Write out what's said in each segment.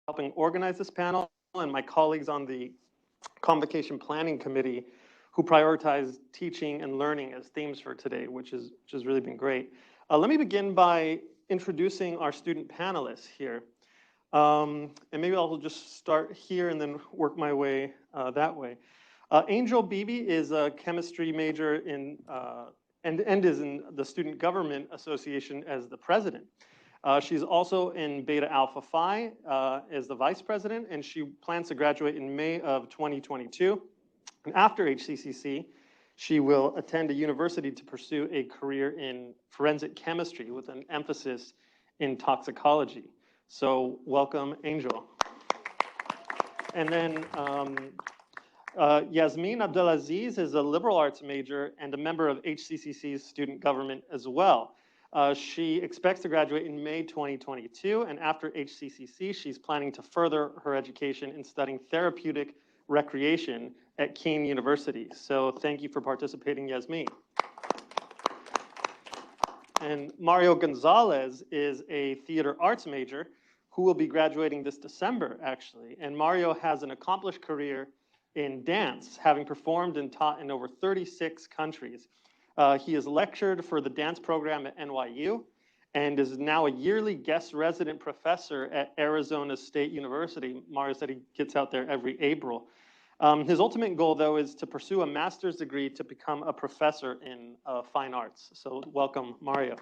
helping organize this panel, and my colleagues on the Convocation Planning Committee who prioritize teaching and learning as themes for today, which has really been great. Let me begin by introducing our student panelists here. And maybe I'll just start here and then work my way that way. Angel Beebe is a chemistry major in and is in the Student Government Association as the president. She's also in Beta Alpha Phi as the vice president, and she plans to graduate in May of 2022. And after HCCC, she will attend a university to pursue a career in forensic chemistry with an emphasis in toxicology. So welcome, Angel. And then Yasmin Abdelaziz is a liberal arts major and a member of HCCC's student government as well. She expects to graduate in May 2022, and after HCCC, she's planning to further her education in studying therapeutic recreation at Kean University. So thank you for participating, Yasmin. And Mario Gonzalez is a theater arts major who will be graduating this December, actually. And Mario has an accomplished career in dance, having performed and taught in over 36 countries. He has lectured for the dance program at NYU and is now a yearly guest resident professor at Arizona State University. Mario said he gets out there every April. His ultimate goal, though, is to pursue a master's degree to become a professor in fine arts. So welcome, Mario.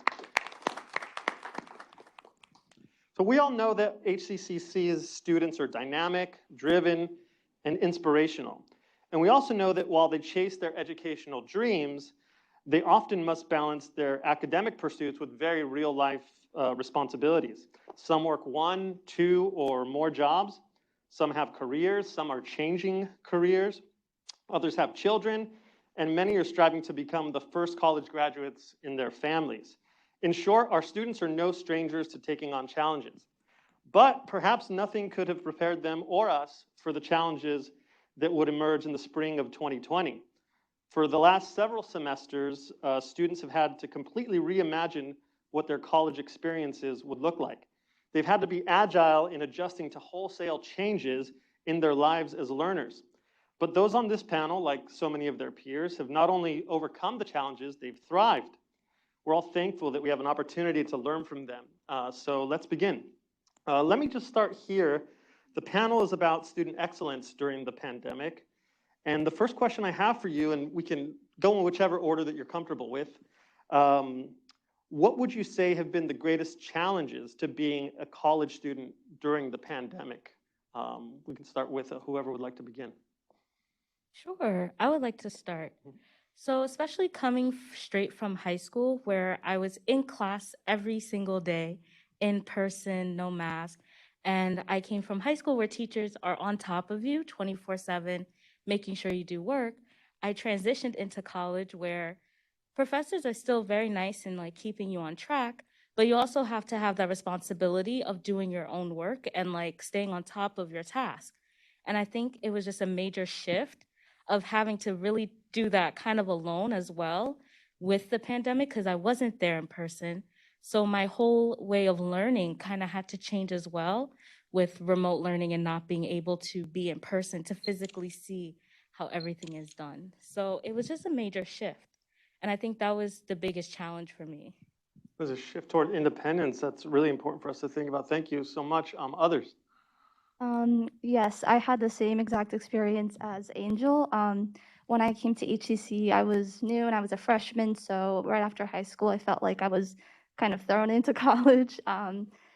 So we all know that HCCC's students are dynamic, driven, and inspirational. And we also know that while they chase their educational dreams, they often must balance their academic pursuits with very real-life responsibilities. Some work 1, 2, or more jobs. Some have careers. Some are changing careers. Others have children. And many are striving to become the first college graduates in their families. In short, our students are no strangers to taking on challenges. But perhaps nothing could have prepared them or us for the challenges that would emerge in the spring of 2020. For the last several semesters, students have had to completely reimagine what their college experiences would look like. They've had to be agile in adjusting to wholesale changes in their lives as learners. But those on this panel, like so many of their peers, have not only overcome the challenges, they've thrived. We're all thankful that we have an opportunity to learn from them. So let's begin. Let me just start here. The panel is about student excellence during the pandemic. And the first question I have for you, and we can go in whichever order that you're comfortable with, what would you say have been the greatest challenges to being a college student during the pandemic? We can start with whoever would like to begin. Sure, I would like to start. So especially coming straight from high school where I was in class every single day, in person, no mask. And I came from high school where teachers are on top of you 24/7, making sure you do work. I transitioned into college where professors are still very nice and like keeping you on track, but you also have to have that responsibility of doing your own work and like staying on top of your task. And I think it was just a major shift of having to really do that kind of alone as well with the pandemic because I wasn't there in person. So my whole way of learning kind of had to change as well with remote learning and not being able to be in person to physically see how everything is done. So it was just a major shift. And I think that was the biggest challenge for me. There's a shift toward independence that's really important for us to think about. Thank you so much. Others? Yes, I had the same exact experience as Angel. When I came to HCC, I was new and I was a freshman. So right after high school, I felt like I was kind of thrown into college.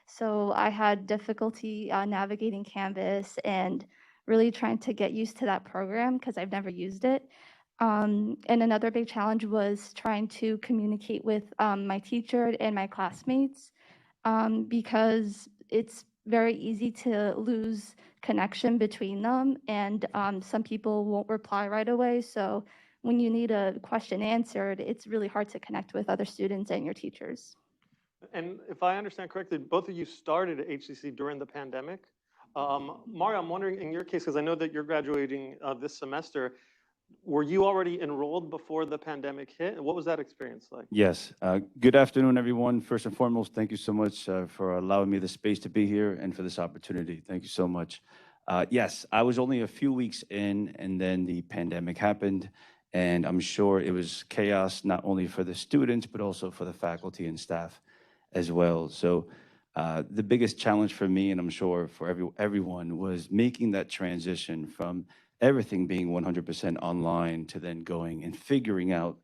So I had difficulty navigating Canvas and really trying to get used to that program because I've never used it. And another big challenge was trying to communicate with my teacher and my classmates because it's very easy to lose connection between them, and some people won't reply right away. So when you need a question answered, it's really hard to connect with other students and your teachers. And if I understand correctly, both of you started at HCC during the pandemic. Mario, I'm wondering in your case, because I know that you're graduating this semester, Were you already enrolled before the pandemic hit? And what was that experience like? Yes. Good afternoon, everyone. First and foremost, thank you so much for allowing me the space to be here and for this opportunity. Thank you so much. Yes, I was only a few weeks in, and then the pandemic happened, and I'm sure it was chaos not only for the students but also for the faculty and staff as well. So the biggest challenge for me, and I'm sure for everyone, was making that transition from everything being 100% online to then going and figuring out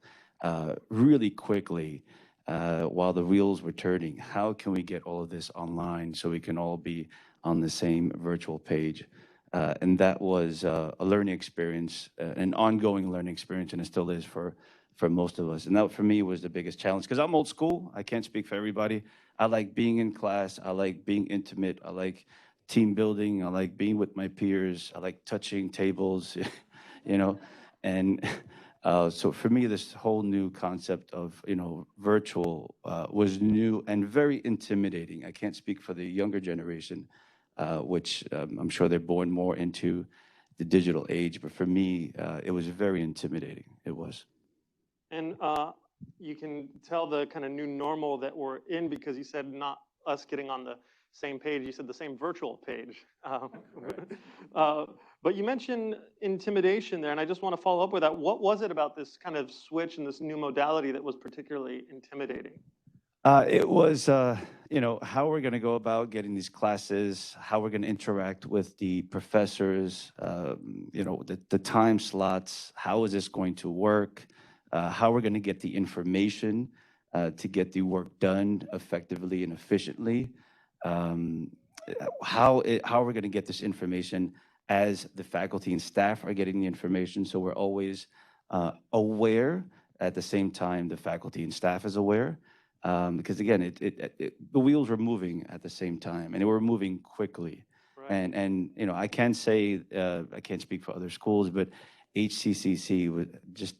really quickly while the wheels were turning, how can we get all of this online so we can all be on the same virtual page? And that was a learning experience, an ongoing learning experience, and it still is for most of us. And that for me was the biggest challenge because I'm old school. I can't speak for everybody. I like being in class. I like being intimate. I like team building. I like being with my peers. I like touching tables, you know. And so for me, this whole new concept of, virtual was new and very intimidating. I can't speak for the younger generation, which I'm sure they're born more into the digital age. But for me, it was very intimidating. It was. And you can tell the kind of new normal that we're in because you said not us getting on the same page. You said the same virtual page. But you mentioned intimidation there, and I just want to follow up with that. What was it about this kind of switch and this new modality that was particularly intimidating? It was, how we're going to go about getting these classes, how we're going to interact with the professors, the time slots, how is this going to work, how we're going to get the information to get the work done effectively and efficiently, how we're going to get this information as the faculty and staff are getting the information, so we're always aware. At the same time, the faculty and staff is aware. Because again, the wheels were moving at the same time, and they were moving quickly. Right. And I can say I can't speak for other schools, but HCCC just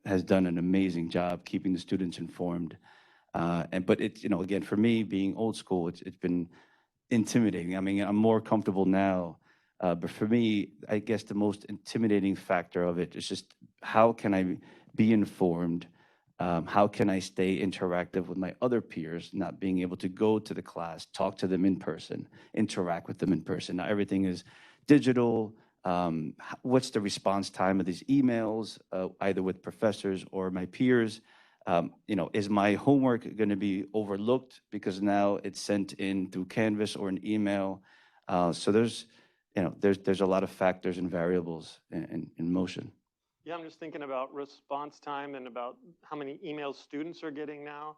has done an amazing job keeping the students informed. But it's again, for me being old school, it's been intimidating. I mean, I'm more comfortable now, but for me, I guess the most intimidating factor of it is just how can I be informed. How can I stay interactive with my other peers, not being able to go to the class, talk to them in person, interact with them in person? Now everything is digital. What's the response time of these emails, either with professors or my peers? Is my homework going to be overlooked because now it's sent in through Canvas or an email? So there's a lot of factors and variables in motion. Yeah, I'm just thinking about response time and about how many emails students are getting now,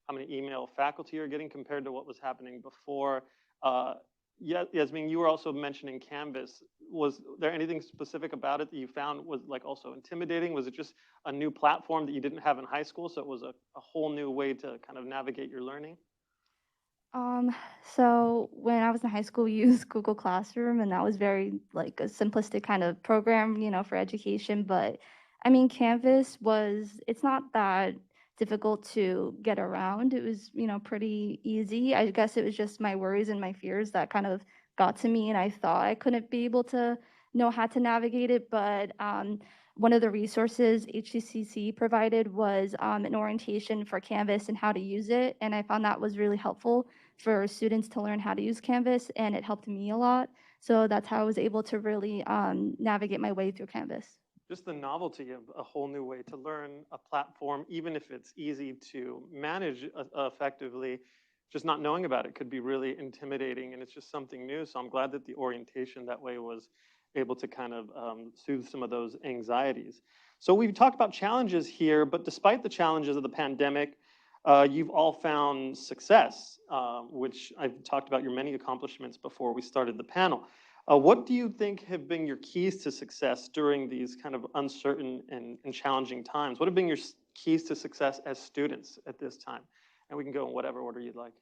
how many email faculty are getting compared to what was happening before. Yeah, Yasmin, you were also mentioning Canvas. Was there anything specific about it that you found was like also intimidating? Was it just a new platform that you didn't have in high school, so it was a whole new way to kind of navigate your learning? So when I was in high school, we used Google Classroom, and that was very like a simplistic kind of program, for education. But I mean, Canvas it's not that difficult to get around. It was, pretty easy. I guess it was just my worries and my fears that kind of got to me, and I thought I couldn't be able to know how to navigate it. But one of the resources HCCC provided was an orientation for Canvas and how to use it, and I found that was really helpful for students to learn how to use Canvas, and it helped me a lot. So that's how I was able to really navigate my way through Canvas. Just the novelty of a whole new way to learn a platform, even if it's easy to manage effectively, just not knowing about it could be really intimidating, and it's just something new. So I'm glad that the orientation that way was able to kind of soothe some of those anxieties. So we've talked about challenges here, but despite the challenges of the pandemic, you've all found success, which I've talked about your many accomplishments before we started the panel. What do you think have been your keys to success during these kind of uncertain and challenging times? What have been your keys to success as students at this time? And we can go in whatever order you'd like.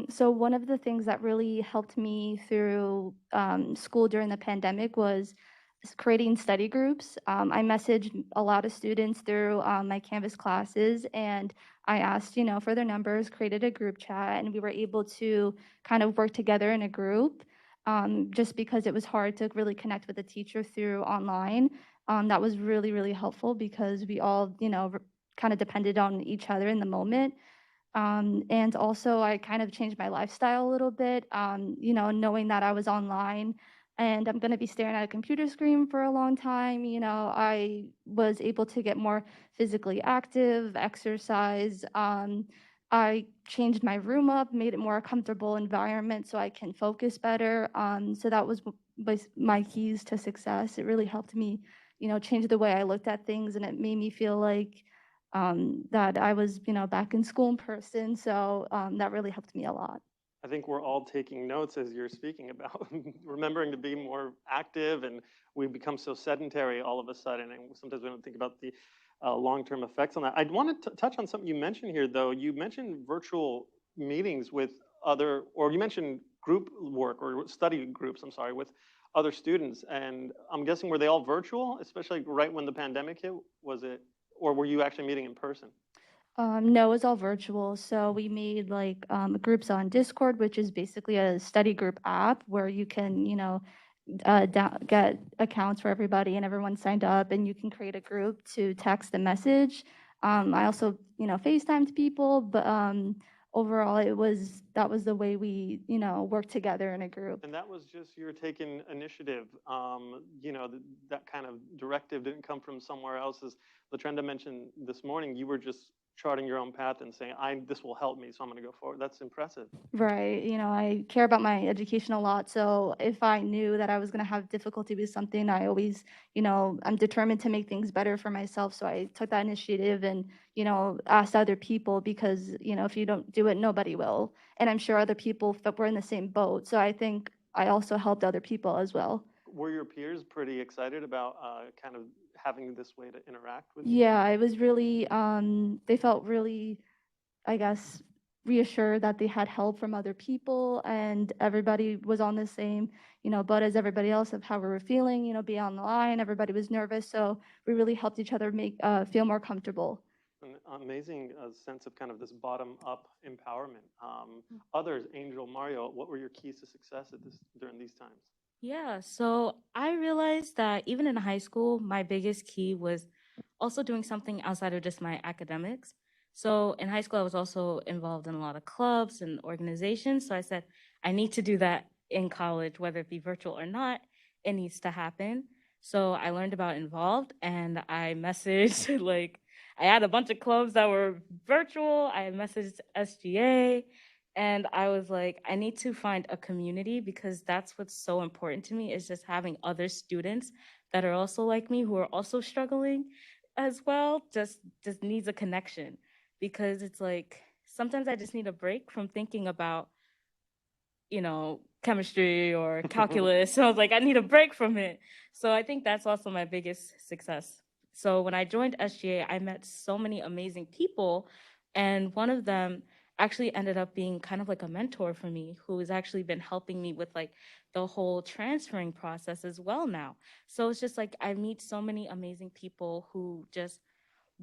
So one of the things that really helped me through school during the pandemic was creating study groups. I messaged a lot of students through my Canvas classes, and I asked, for their numbers, created a group chat, and we were able to kind of work together in a group just because it was hard to really connect with a teacher through online. That was really, really helpful because we all, kind of depended on each other in the moment. And also, I kind of changed my lifestyle a little bit, knowing that I was online and I'm going to be staring at a computer screen for a long time. I was able to get more physically active, exercise. I changed my room up, made it more a comfortable environment so I can focus better. So that was my keys to success. It really helped me, change the way I looked at things, and it made me feel like that I was, back in school in person. So that really helped me a lot. I think we're all taking notes as you're speaking about remembering to be more active, and we become so sedentary all of a sudden, and sometimes we don't think about the long-term effects on that. I want to touch on something you mentioned here, though. You mentioned virtual meetings with or you mentioned group work or study groups, I'm sorry, with other students, and I'm guessing were they all virtual, especially right when the pandemic hit? Was it, or were you actually meeting in person? No, it was all virtual. So we made like groups on Discord, which is basically a study group app where you can, get accounts for everybody and everyone signed up, and you can create a group to text a message. I also, FaceTimed people, but overall that was the way we, worked together in a group. And that was just you're taking initiative. That kind of directive didn't come from somewhere else. As Latrenda mentioned this morning, you were just charting your own path and saying, this will help me, so I'm going to go forward. That's impressive. Right. I care about my education a lot. So if I knew that I was going to have difficulty with something, I always, I'm determined to make things better for myself. So I took that initiative and, asked other people because, if you don't do it, nobody will. And I'm sure other people were in the same boat. So I think I also helped other people as well. Were your peers pretty excited about kind of having this way to interact with you? Yeah, it was really, they felt really, I guess, reassured that they had help from other people and everybody was on the same, boat as everybody else of how we were feeling, be on the line. Everybody was nervous. So we really helped each other feel more comfortable. An amazing sense of kind of this bottom-up empowerment. Others, Angel, Mario, what were your keys to success during these times? Yeah, so I realized that even in high school, my biggest key was also doing something outside of just my academics. So in high school, I was also involved in a lot of clubs and organizations. So I said, I need to do that in college, whether it be virtual or not, it needs to happen. So I learned about Involved and I messaged, I had a bunch of clubs that were virtual. I messaged SGA. And I was like, I need to find a community because that's what's so important to me is just having other students that are also like me who are also struggling as well. Just needs a connection because it's like sometimes I just need a break from thinking about, chemistry or calculus. So I was like, I need a break from it. So I think that's also my biggest success. So when I joined SGA, I met so many amazing people, and one of them actually ended up being kind of like a mentor for me who has actually been helping me with like the whole transferring process as well now. So it's just like I meet so many amazing people who just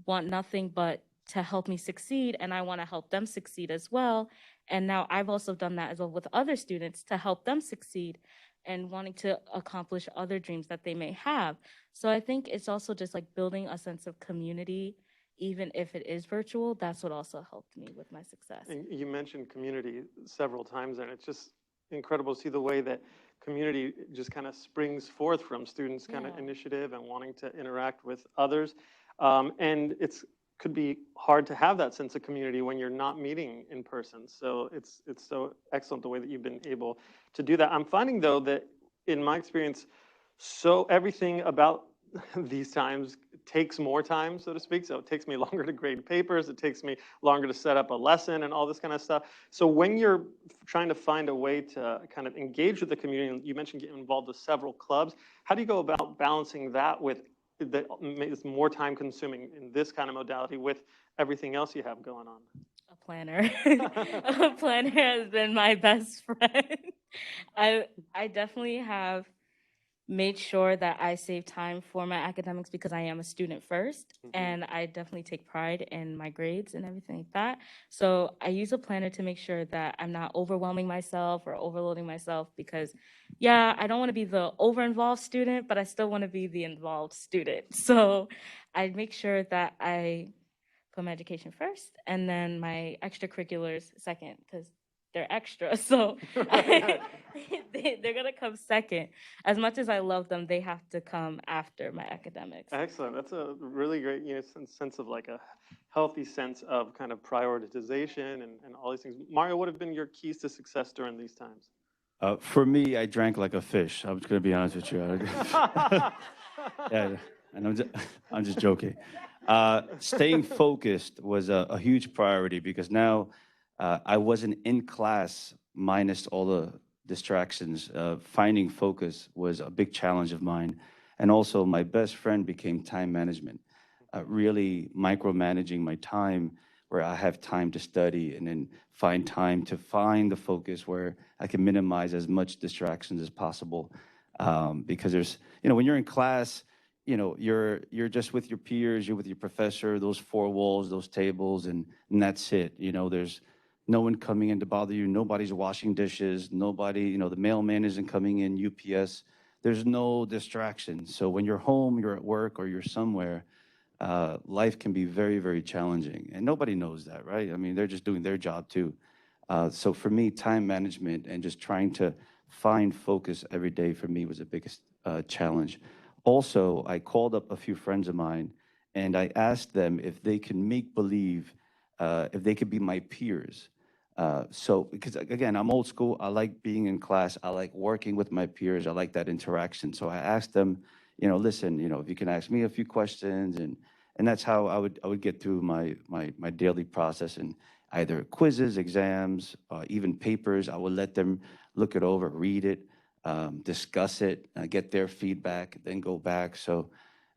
want nothing but to help me succeed, and I want to help them succeed as well. And now I've also done that as well with other students to help them succeed and wanting to accomplish other dreams that they may have. So I think it's also just like building a sense of community, even if it is virtual. That's what also helped me with my success. And you mentioned community several times, and it's just incredible to see the way that community just kind of springs forth from students' kind of initiative and wanting to interact with others. And could be hard to have that sense of community when you're not meeting in person. So it's so excellent the way that you've been able to do that. I'm finding though that in my experience, so everything about these times takes more time, so to speak. So it takes me longer to grade papers. It takes me longer to set up a lesson and all this kind of stuff. So when you're trying to find a way to kind of engage with the community, you mentioned getting involved with several clubs. How do you go about balancing that with that is more time consuming in this kind of modality with everything else you have going on? A planner. A planner has been my best friend. I definitely have made sure that I save time for my academics because I am a student first, and I definitely take pride in my grades and everything like that. So I use a planner to make sure that I'm not overwhelming myself or overloading myself because, yeah, I don't want to be the over-involved student, but I still want to be the involved student. So I make sure that I put my education first and then my extracurriculars second because they're extra. So they're going to come second. As much as I love them, they have to come after my academics. Excellent. That's a really great, sense of like a healthy sense of kind of prioritization and all these things. Mario, what have been your keys to success during these times? For me, I drank like a fish. I'm just going to be honest with you. Yeah, and I'm just joking. Staying focused was a huge priority because now I wasn't in class minus all the distractions. Finding focus was a big challenge of mine. And also my best friend became time management, really micromanaging my time where I have time to study and then find time to find the focus where I can minimize as much distractions as possible. Because there's, when you're in class, you're just with your peers, you're with your professor, those four walls, those tables, and that's it. There's no one coming in to bother you. Nobody's washing dishes. Nobody, the mailman isn't coming in, UPS. There's no distraction. So when you're home, you're at work, or you're somewhere, life can be very, very challenging. And nobody knows that, right? I mean, they're just doing their job too. So for me, time management and just trying to find focus every day for me was the biggest challenge. Also, I called up a few friends of mine and I asked them if they can make believe, if they could be my peers. Because again, I'm old school. I like being in class. I like working with my peers. I like that interaction. So I asked them, listen, if you can ask me a few questions, and that's how I would get through my daily process, and either quizzes, exams, even papers. I would let them look it over, read it, discuss it, get their feedback, then go back. So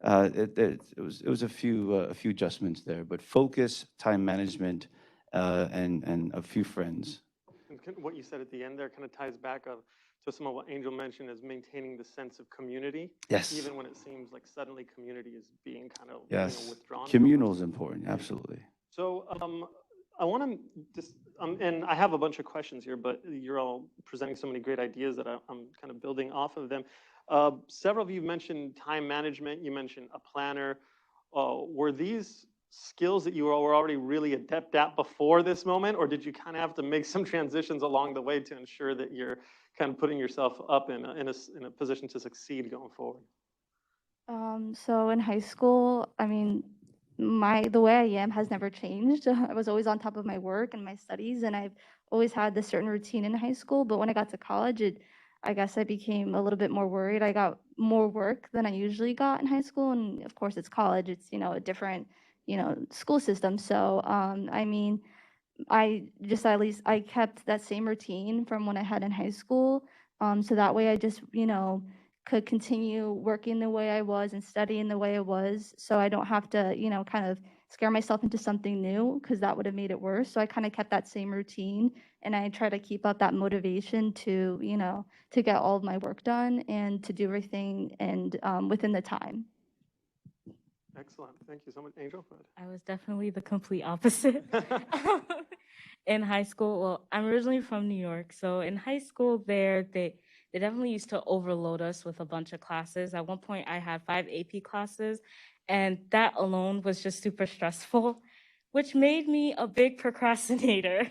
it was a few adjustments there, but focus, time management, and a few friends. And what you said at the end there kind of ties back to some of what Angel mentioned as maintaining the sense of community. Yes. Even when it seems like suddenly community is being kind of withdrawn. Communal is important, absolutely. So I want to just, and I have a bunch of questions here, but you're all presenting so many great ideas that I'm kind of building off of them. Several of you mentioned time management. You mentioned a planner. Were these skills that you were already really adept at before this moment, or did you kind of have to make some transitions along the way to ensure that you're kind of putting yourself up in a position to succeed going forward? So in high school, I mean, the way I am has never changed. I was always on top of my work and my studies, and I've always had this certain routine in high school. But when I got to college, I guess I became a little bit more worried. I got more work than I usually got in high school, and of course, it's college. It's a different school system. So I mean, at least I kept that same routine from when I had in high school. So that way I just, could continue working the way I was and studying the way I was. So I don't have to, kind of scare myself into something new because that would have made it worse. So I kind of kept that same routine and I try to keep up that motivation to, to get all of my work done and to do everything and within the time. Excellent. Thank you so much, Angel. I was definitely the complete opposite. In high school, well, I'm originally from New York, so in high school they definitely used to overload us with a bunch of classes. At one point, I had 5 AP classes, and that alone was just super stressful, which made me a big procrastinator.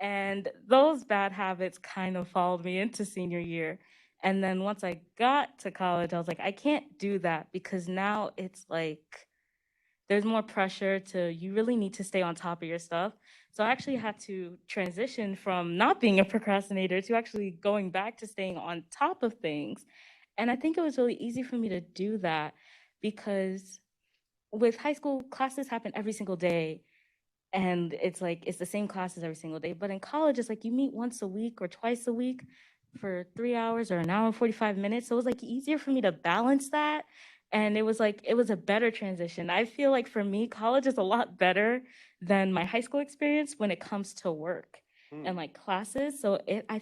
And those bad habits kind of followed me into senior year. And then once I got to college, I was like, I can't do that because now it's like there's more pressure you really need to stay on top of your stuff. So I actually had to transition from not being a procrastinator to actually going back to staying on top of things. And I think it was really easy for me to do that because with high school, classes happen every single day. And it's like, it's the same classes every single day. But in college, it's like you meet once a week or twice a week for 3 hours or an hour and 45 minutes. So it was like easier for me to balance that. And it was a better transition. I feel like for me, college is a lot better than my high school experience when it comes to work. and like classes. So I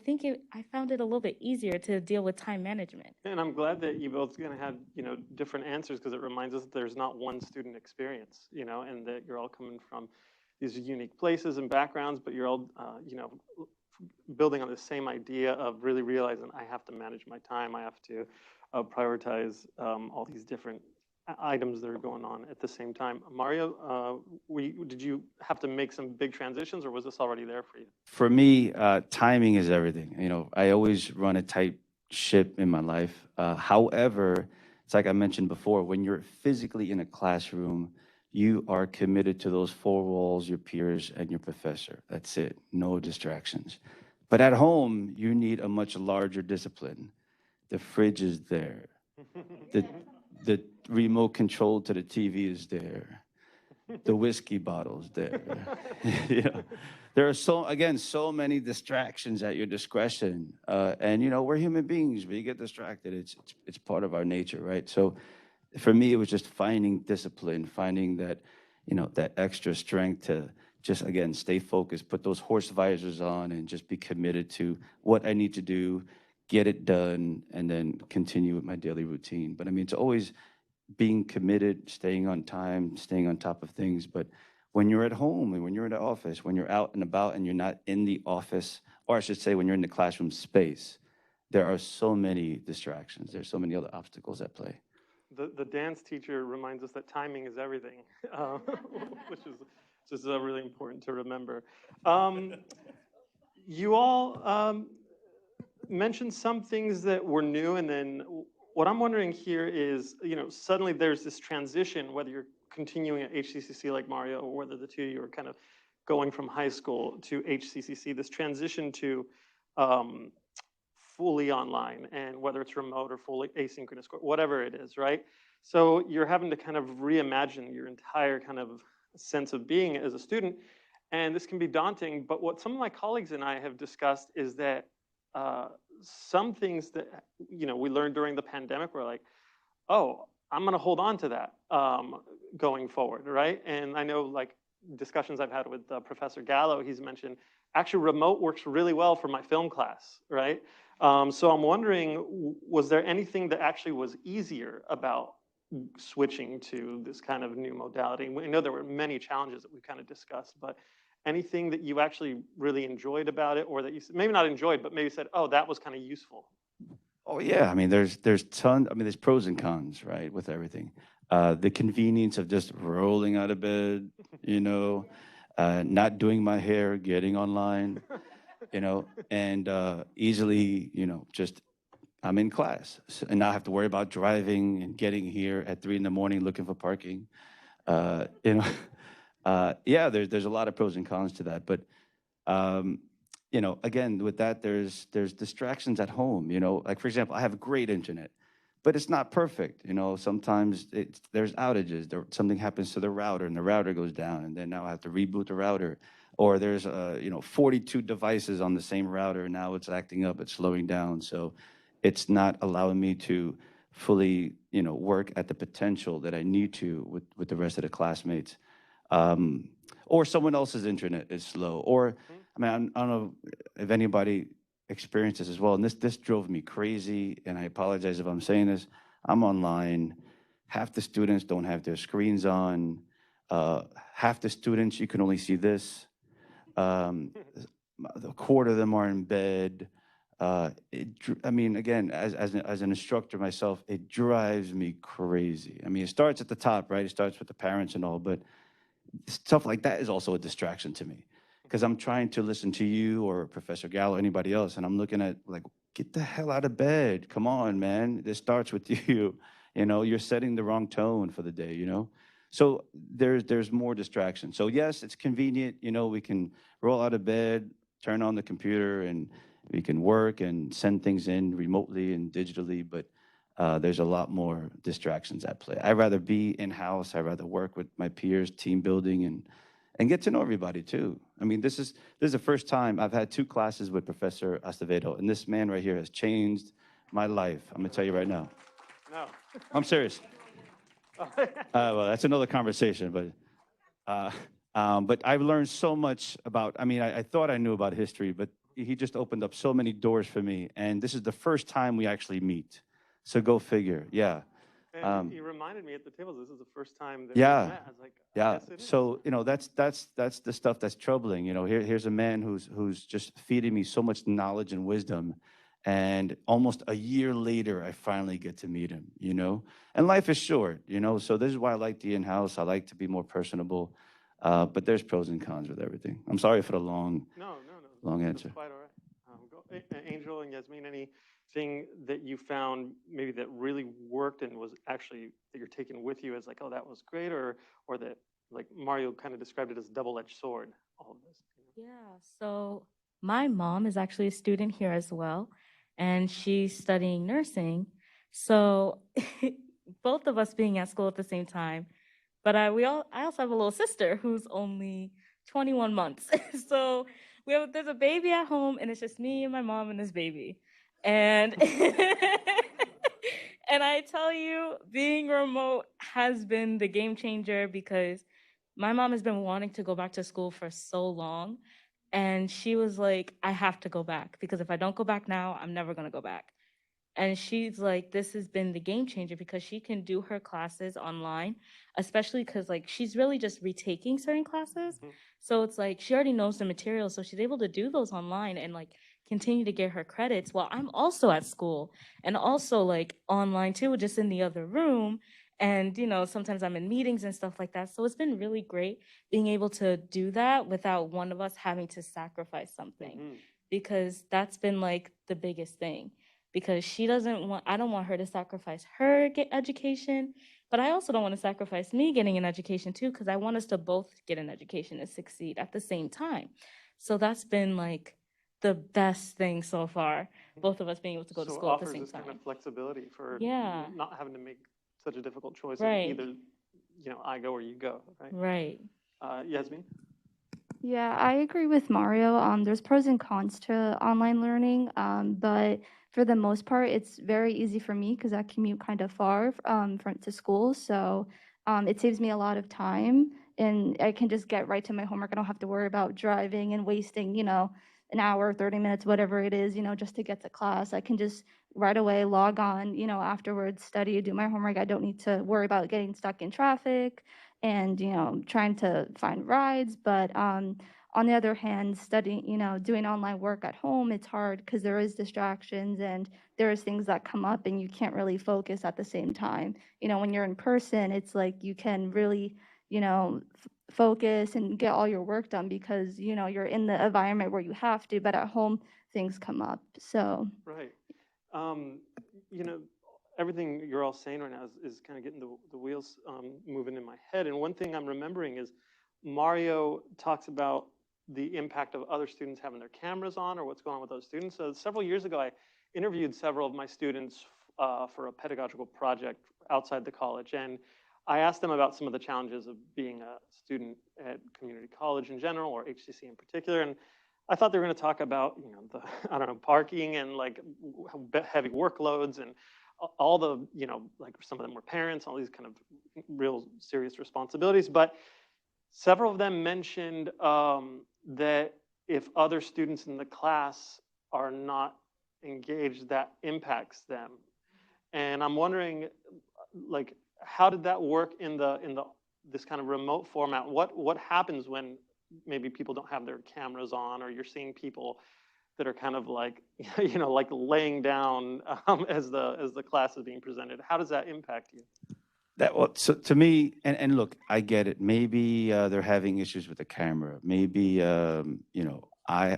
found it a little bit easier to deal with time management. And I'm glad that you both going to have, different answers, because it reminds us that there's not one student experience, and that you're all coming from these unique places and backgrounds, but you're all, building on the same idea of really realizing I have to manage my time. I have to prioritize all these different items that are going on at the same time. Mario, did you have to make some big transitions, or was this already there for you? For me, timing is everything. I always run a tight ship in my life. However, it's like I mentioned before, when you're physically in a classroom, you are committed to those four walls, your peers, and your professor. That's it. No distractions. But at home, you need a much larger discipline. The fridge is there. The remote control to the TV is there. The whiskey bottle's there. There are so many distractions at your discretion. And we're human beings. We get distracted. It's part of our nature, right? So for me, it was just finding discipline, finding that, that extra strength to just, again, stay focused, put those horse visors on, and just be committed to what I need to do, get it done, and then continue with my daily routine. But it's always being committed, staying on time, staying on top of things. But when you're at home and when you're in the office, when you're out and about and you're not in the office, or I should say when you're in the classroom space, there are so many distractions. There's so many other obstacles at play. The dance teacher reminds us that timing is everything, which is really important to remember. You all mentioned some things that were new, and then what I'm wondering here is, suddenly there's this transition, whether you're continuing at HCCC like Mario, or whether the two of you are kind of going from high school to HCCC, this transition to fully online, and whether it's remote or fully asynchronous, whatever it is, right? So you're having to kind of reimagine your entire kind of sense of being as a student, and this can be daunting. But what some of my colleagues and I have discussed is that some things that we learned during the pandemic were like, oh, I'm going to hold on to that going forward, right? And I know, like, discussions I've had with Professor Gallo, he's mentioned actually remote works really well for my film class, right? So I'm wondering, was there anything that actually was easier about switching to this kind of new modality? We know there were many challenges that we kind of discussed, but anything that you actually really enjoyed about it, or that you maybe not enjoyed, but maybe said, oh, that was kind of useful? Oh yeah, there's there's pros and cons, right, with everything. The convenience of just rolling out of bed, not doing my hair, getting online, and easily, just I'm in class and not have to worry about driving and getting here at 3 a.m. looking for parking. Yeah, there's a lot of pros and cons to that, but again, with that, there's distractions at home. Like, for example, I have great internet, but it's not perfect. Sometimes there's outages. Something happens to the router, and the router goes down, and then now I have to reboot the router. Or there's 42 devices on the same router, and now it's acting up, it's slowing down. So it's not allowing me to fully, work at the potential that I need to with the rest of the classmates. Or someone else's internet is slow. Or, I don't know if anybody experienced this as well, and this drove me crazy, and I apologize if I'm saying this. I'm online. Half the students don't have their screens on. Half the students, you can only see this. A quarter of them are in bed. Again, as an instructor myself, it drives me crazy. It starts at the top, right? It starts with the parents and all, but stuff like that is also a distraction to me, because I'm trying to listen to you or Professor Gallo or anybody else, and I'm looking at, like, get the hell out of bed. Come on, man. This starts with you. You're setting the wrong tone for the day, So there's more distraction. So yes, it's convenient. We can roll out of bed, turn on the computer, and we can work and send things in remotely and digitally, but there's a lot more distractions at play. I'd rather be in-house. I'd rather work with my peers, team building, and get to know everybody too. This is the first time I've had 2 classes with Professor Acevedo, and this man right here has changed my life. I'm gonna tell you right now. No. I'm serious. Well, that's another conversation, but But I've learned so much about, I mean, I thought I knew about history, but he just opened up so many doors for me. And this is the first time we actually meet. So go figure. Yeah. And you reminded me at the tables, this is the first time that Yeah. we met. I was like, Yeah. yes, it is. So, you know, that's the stuff that's troubling. You know, here's a man who's just feeding me so much knowledge and wisdom. And almost a year later, I finally get to meet him, you know? And life is short, you know? So this is why I like the in-house. I like to be more personable. But there's pros and cons with everything. I'm sorry for the long That's answer. quite all right. Angel and Yasmin, anything that you found maybe that really worked and was actually that you're taking with you as like, oh, that was great, or that like Mario kind of described it as double-edged sword, all of this? Yeah, so my mom is actually a student here as well, and she's studying nursing. So both of us being at school at the same time, but I also have a little sister who's only 21 months. So there's a baby at home, and it's just me and my mom and this baby. And and I tell you, being remote has been the game changer because my mom has been wanting to go back to school for so long. And she was like, I have to go back because if I don't go back now, I'm never going to go back. And she's like, this has been the game changer because she can do her classes online, especially because like she's really just retaking certain classes. Mhm. So it's like she already knows the material. So she's able to do those online and like continue to get her credits while I'm also at school and also like online too, just in the other room. And, you know, sometimes I'm in meetings and stuff like that. So it's been really great being able to do that without one of us having to sacrifice something Mhm. because that's been like the biggest thing because I don't want her to sacrifice her education, but I also don't want to sacrifice me getting an education too, because I want us to both get an education and succeed at the same time. So that's been like the best thing so far, both of us being able to go to So it school at the offers same this time. kind of flexibility for Yeah. not having to make such a difficult choice of Right. either, I go or you go, right? Right. Yasmin? Yeah, I agree with Mario. There's pros and cons to online learning, but for the most part, it's very easy for me because I commute kind of far from to school. So it saves me a lot of time, and I can just get right to my homework. I don't have to worry about driving and wasting, an hour, 30 minutes, whatever it is, just to get to class. I can just right away log on, afterwards, study, do my homework. I don't need to worry about getting stuck in traffic and trying to find rides. But on the other hand, studying, doing online work at home, it's hard because there is distractions and there's things that come up and you can't really focus at the same time. When you're in person, it's like you can really focus and get all your work done because you're in the environment where you have to, but at home things come up. So Right. Um, you know, everything you're all saying right now is kind of getting the wheels moving in my head. And one thing I'm remembering is Mario talks about the impact of other students having their cameras on or what's going on with those students. So several years ago, I interviewed several of my students for a pedagogical project outside the college. And I asked them about some of the challenges of being a student at community college in general or HCC in particular. And I thought they were going to talk about, I don't know, parking and like heavy workloads and all the, like some of them were parents, all these kind of real serious responsibilities. But several of them mentioned that if other students in the class are not engaged, that impacts them. And I'm wondering, like, how did that work in this kind of remote format? What happens when maybe people don't have their cameras on, or you're seeing people that are kind of like, like laying down as the class is being presented? How does that impact you? So to me, and look, I get it. Maybe they're having issues with the camera. Maybe I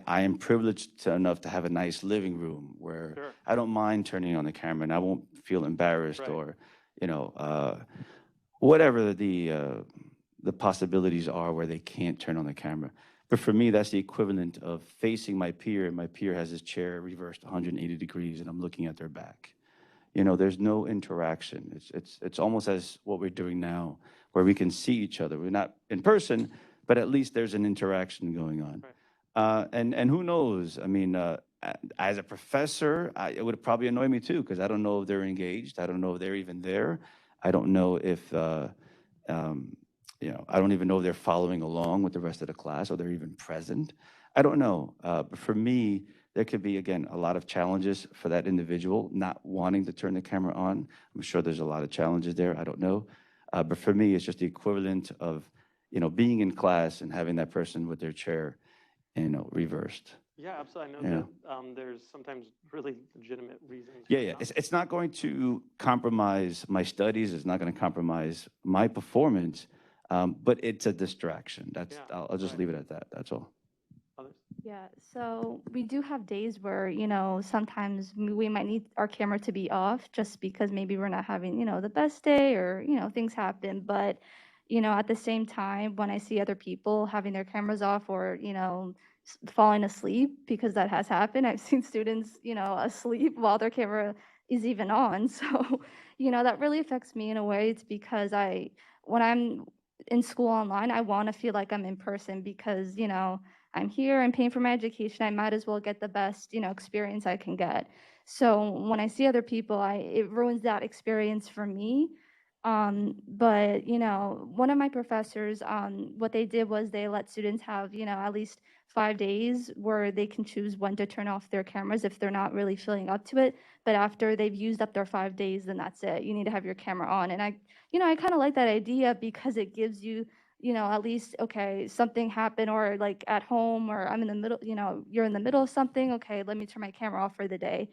am privileged enough to have a nice living room where Sure. I don't mind turning on the camera, and I won't feel embarrassed Right. or whatever the possibilities are where they can't turn on the camera. But for me, that's the equivalent of facing my peer, and my peer has his chair reversed 180 degrees, and I'm looking at their back. There's no interaction. It's almost as what we're doing now, where we can see each other. We're not in person, but at least there's an interaction going on. Right. And who knows? I mean, as a professor, it would probably annoy me too, because I don't know if they're engaged. I don't know if they're even there. I don't know if I don't even know if they're following along with the rest of the class or they're even present. I don't know. But for me, there could be, again, a lot of challenges for that individual not wanting to turn the camera on. I'm sure there's a lot of challenges there. I don't know. But for me, it's just the equivalent of, being in class and having that person with their chair, reversed. Yeah, absolutely. I Yeah. know that there's sometimes really legitimate reasons. Yeah, for yeah. not- It's not going to compromise my studies. It's not going to compromise my performance, but it's a distraction. Yeah, I'll just right. leave it at that. That's all. Others? Yeah, so we do have days where, sometimes we might need our camera to be off just because maybe we're not having, the best day or, things happen. But, at the same time, when I see other people having their cameras off or, falling asleep, because that has happened, I've seen students, asleep while their camera is even on. So, that really affects me in a way. It's because when I'm in school online, I want to feel like I'm in person because, I'm here, I'm paying for my education, I might as well get the best, experience I can get. So when I see other people, it ruins that experience for me. But one of my professors, what they did was they let students have, at least 5 days where they can choose when to turn off their cameras if they're not really feeling up to it. But after they've used up their 5 days, then that's it. You need to have your camera on. And I kind of like that idea because it gives you, at least, okay, something happened or like at home or I'm in the middle, you're in the middle of something. Okay, let me turn my camera off for the day.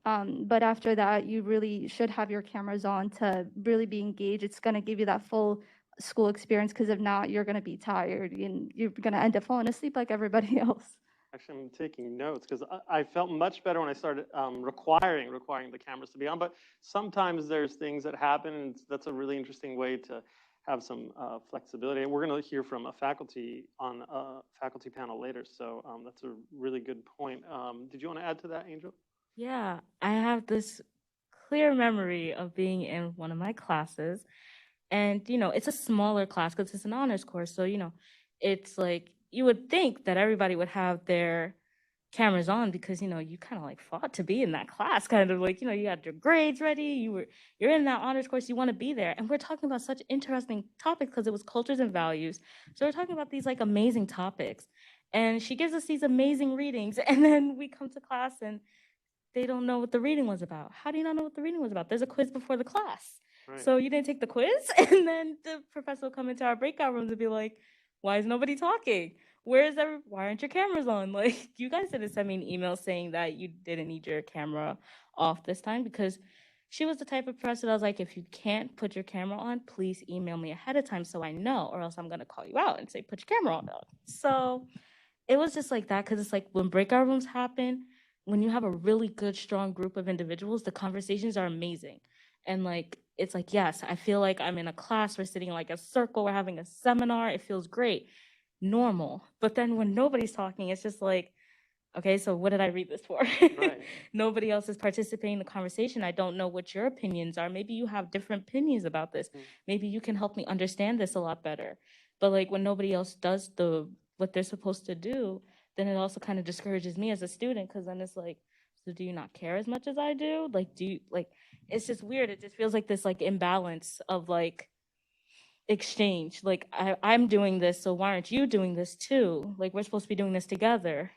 But after that, you really should have your cameras on to really be engaged. It's going to give you that full school experience because if not, you're going to be tired and you're going to end up falling asleep like everybody else. Actually, I'm taking notes because I felt much better when I started requiring the cameras to be on. But sometimes there's things that happen, and that's a really interesting way to have some flexibility. And we're going to hear from a faculty on a faculty panel later. So that's a really good point. Did you want to add to that, Angel? Yeah, I have this clear memory of being in one of my classes. And, it's a smaller class because it's an honors course. So, it's like you would think that everybody would have their cameras on because, you kind of like fought to be in that class, kind of like, you had your grades ready. You're in that honors course. You want to be there. And we're talking about such interesting topics because it was cultures and values. So we're talking about these like amazing topics. And she gives us these amazing readings. And then we come to class and they don't know what the reading was about. How do you not know what the reading was about? There's a quiz before the class. Right. So you didn't take the quiz? And then the professor will come into our breakout rooms and be like, why is nobody talking? Why aren't your cameras on? Like, you guys didn't send me an email saying that you didn't need your camera off this time, because she was the type of professor that was like, if you can't put your camera on, please email me ahead of time so I know, or else I'm going to call you out and say, put your camera on. So it was just like that, because it's like when breakout rooms happen, when you have a really good, strong group of individuals, the conversations are amazing. And like, it's like, yes, I feel like I'm in a class, we're sitting in like a circle, we're having a seminar, it feels great, normal. But then when nobody's talking, it's just like, okay, so what did I read this for? Right. Nobody else is participating in the conversation. I don't know what your opinions are. Maybe you have different opinions about this. Maybe you can help me understand this a lot better. But like when nobody else does what they're supposed to do, then it also kind of discourages me as a student, because then it's like, so do you not care as much as I do? Like, it's just weird. It just feels like this like imbalance of like exchange. Like I'm doing this, so why aren't you doing this too? Like we're supposed to be doing this together.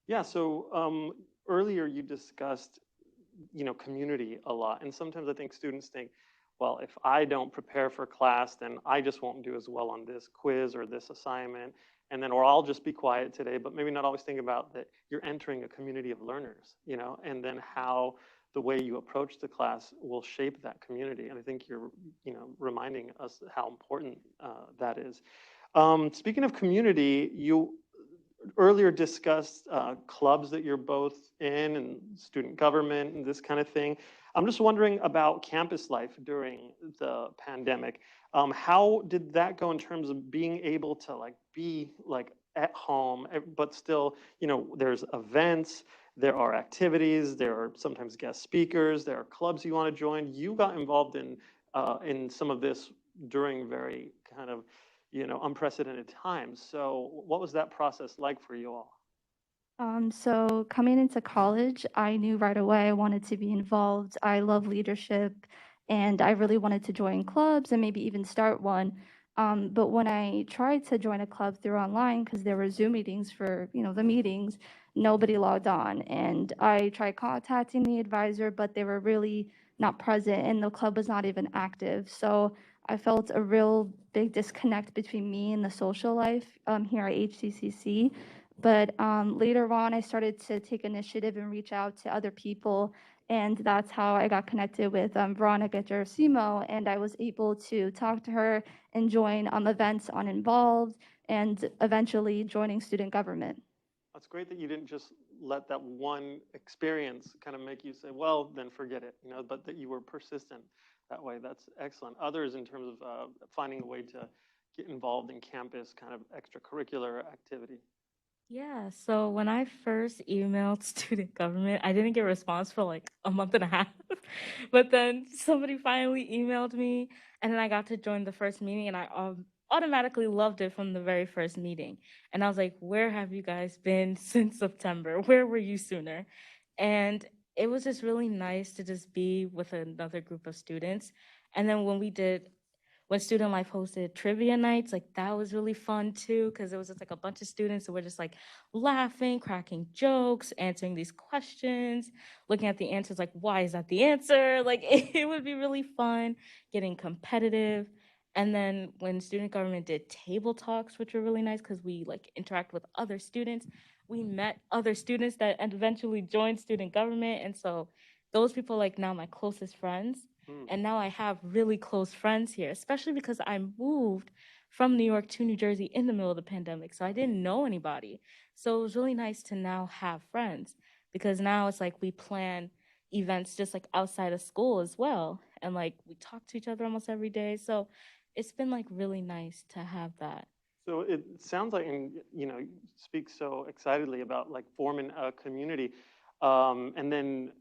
Yeah. So earlier you discussed, community a lot, and sometimes I think students think, well, if I don't prepare for class, then I just won't do as well on this quiz or this assignment, and then, or I'll just be quiet today, but maybe not always think about that you're entering a community of learners, and then how the way you approach the class will shape that community. And I think you're, reminding us how important that is. Speaking of community, you earlier discussed clubs that you're both in and student government and this kind of thing. I'm just wondering about campus life during the pandemic. How did that go in terms of being able to be at home, but still, there's events, there are activities, there are sometimes guest speakers, there are clubs you want to join. You got involved in some of this during very kind of unprecedented times. So what was that process like for you all? So coming into college, I knew right away I wanted to be involved. I love leadership and I really wanted to join clubs and maybe even start one. But when I tried to join a club through online, because there were Zoom meetings for, the meetings, nobody logged on. And I tried contacting the advisor, but they were really not present and the club was not even active. So I felt a real big disconnect between me and the social life here at HCCC. But later on, I started to take initiative and reach out to other people. And that's how I got connected with Veronica Gerasimo. And I was able to talk to her and join events on Involved and eventually joining student government. That's great that you didn't just let that one experience kind of make you say, well, then forget it, but that you were persistent that way. That's excellent. Others, in terms of finding a way to get involved in campus kind of extracurricular activity. Yeah, so when I first emailed student government, I didn't get a response for like a month and a half. But then somebody finally emailed me, and then I got to join the first meeting, and I automatically loved it from the very first meeting. And I was like, where have you guys been since September? Where were you sooner? And it was just really nice to just be with another group of students. And then when Student Life hosted trivia nights, like that was really fun too, because it was just like a bunch of students who were just like laughing, cracking jokes, answering these questions, looking at the answers like, why is that the answer? Like it would be really fun, getting competitive. And then when student government did table talks, which were really nice because we like interact with other students, we met other students that eventually joined student government. And so those people like now my closest friends. And now I have really close friends here, especially because I moved from New York to New Jersey in the middle of the pandemic. So I didn't know anybody. So it was really nice to now have friends because now it's like we plan events just like outside of school as well. And like we talk to each other almost every day. So it's been like really nice to have that. So it sounds like, and you speak so excitedly about like forming a community, and then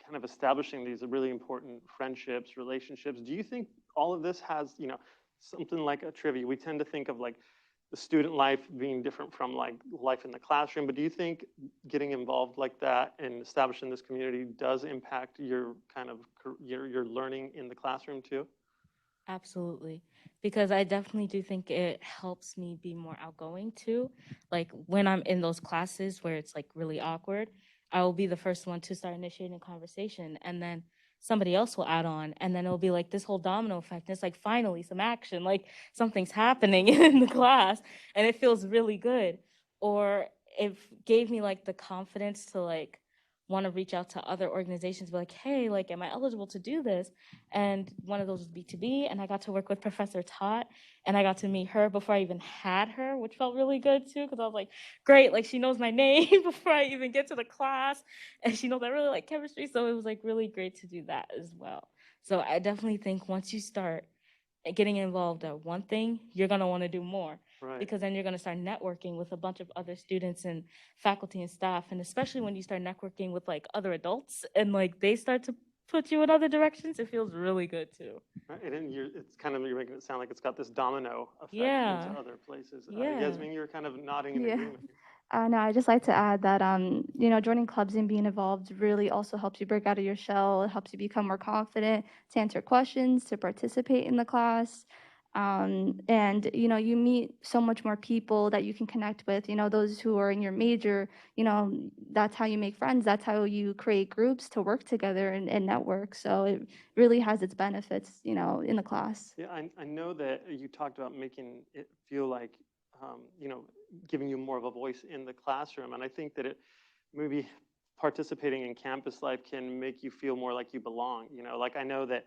kind of establishing these really important friendships, relationships. Do you think all of this has, something like a trivia? We tend to think of like the student life being different from like life in the classroom, but do you think getting involved like that and establishing this community does impact your kind of your learning in the classroom too? Absolutely. Because I definitely do think it helps me be more outgoing too. Like when I'm in those classes where it's like really awkward, I will be the first one to start initiating a conversation and then somebody else will add on and then it'll be like this whole domino effect. And it's like finally some action, like something's happening in the class and it feels really good. Or it gave me like the confidence to like want to reach out to other organizations, be like, hey, like, am I eligible to do this? And one of those was B2B, and I got to work with Professor Tot, and I got to meet her before I even had her, which felt really good too, because I was like, great, like she knows my name before I even get to the class, and she knows I really like chemistry, so it was like really great to do that as well. So I definitely think once you start getting involved at one thing, you're gonna want to do more. Right. Because then you're going to start networking with a bunch of other students and faculty and staff. And especially when you start networking with like other adults and like they start to put you in other directions, it feels really good too. Right. And then you're making it sound like it's got this domino effect Yeah. into other places. Yeah. Yasmin, you're kind of nodding in Yeah. agreement. No, I just like to add that joining clubs and being involved really also helps you break out of your shell. It helps you become more confident to answer questions, to participate in the class. And you meet so much more people that you can connect with, those who are in your major, that's how you make friends. That's how you create groups to work together and network. So it really has its benefits, in the class. Yeah, I know that you talked about making it feel like, giving you more of a voice in the classroom. And I think that maybe participating in campus life can make you feel more like you belong. Like I know that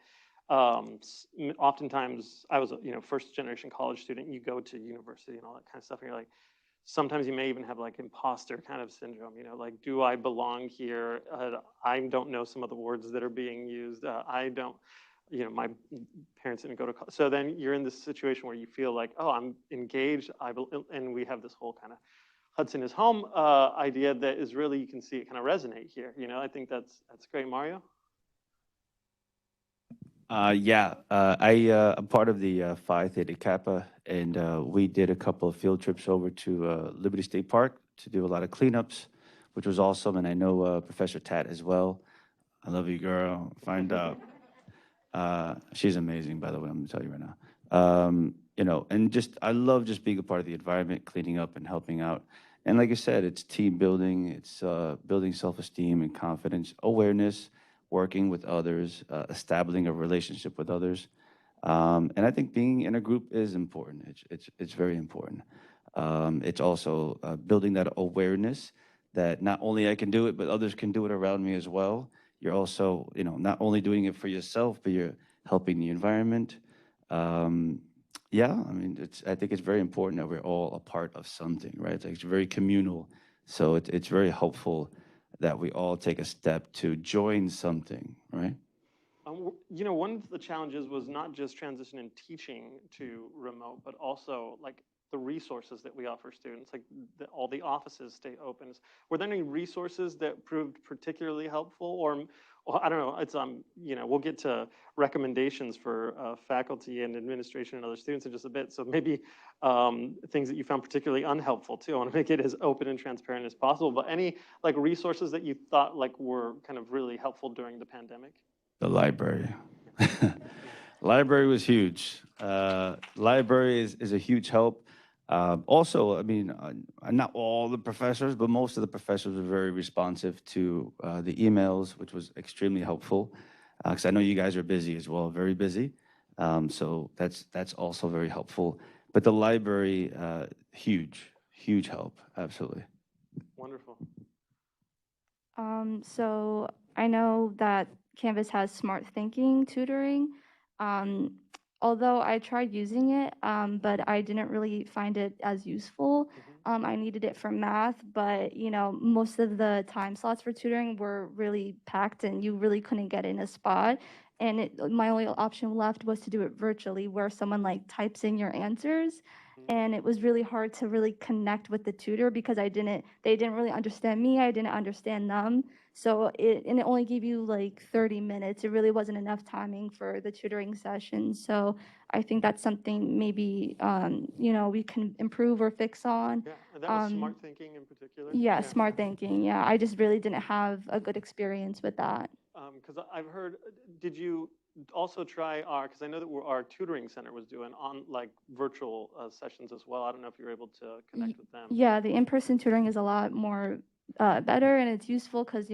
oftentimes I was a first generation college student. You go to university and all that kind of stuff, and you're like, sometimes you may even have like imposter kind of syndrome. Like, do I belong here? I don't know some of the words that are being used. I don't. My parents didn't go to college. So then you're in this situation where you feel like, oh, I'm engaged. And we have this whole kind of Hudson is home idea that is really, you can see it kind of resonate here. I think that's great. Mario? I'm part of the Phi Theta Kappa, and we did a couple of field trips over to Liberty State Park to do a lot of cleanups, which was awesome. And I know Professor Tat as well. I love you, girl. Find out. She's amazing, by the way. I'm gonna tell you right now. and just I love just being a part of the environment, cleaning up and helping out. And like I said, it's team building, it's building self-esteem and confidence, awareness, working with others, establishing a relationship with others. And I think being in a group is important. It's very important. It's also building that awareness that not only I can do it, but others can do it around me as well. You're also, not only doing it for yourself, but you're helping the environment. Yeah, I mean, I think it's very important that we're all a part of something, right? It's very communal. So it's very helpful that we all take a step to join something, right? One of the challenges was not just transitioning teaching to remote, but also like the resources that we offer students, like all the offices stay open. Were there any resources that proved particularly helpful, or I don't know, it's we'll get to recommendations for faculty and administration and other students in just a bit. So maybe things that you found particularly unhelpful too. I want to make it as open and transparent as possible. But any like resources that you thought like were kind of really helpful during the pandemic? The library. Library was huge. Library is a huge help. Also, I mean, not all the professors, but most of the professors were very responsive to the emails, which was extremely helpful. Because I know you guys are busy as well, very busy. So that's also very helpful. But the library, huge help, absolutely. Wonderful. So I know that Canvas has smart thinking tutoring. Although I tried using it, but I didn't really find it as useful. I needed it for math, but most of the time slots for tutoring were really packed and you really couldn't get in a spot. And my only option left was to do it virtually, where someone like types in your answers. And it was really hard to really connect with the tutor because they didn't really understand me. I didn't understand them. So it only gave you like 30 minutes. It really wasn't enough timing for the tutoring session. So I think that's something maybe, we can improve or fix on. Yeah, and that was smart thinking in particular? Yeah, smart thinking. Yeah, I just really didn't have a good experience with that. Because I've heard, did you also try because I know that our tutoring center was doing on like virtual sessions as well. I don't know if you were able to connect with them. Yeah, the in-person tutoring is a lot more better and it's useful because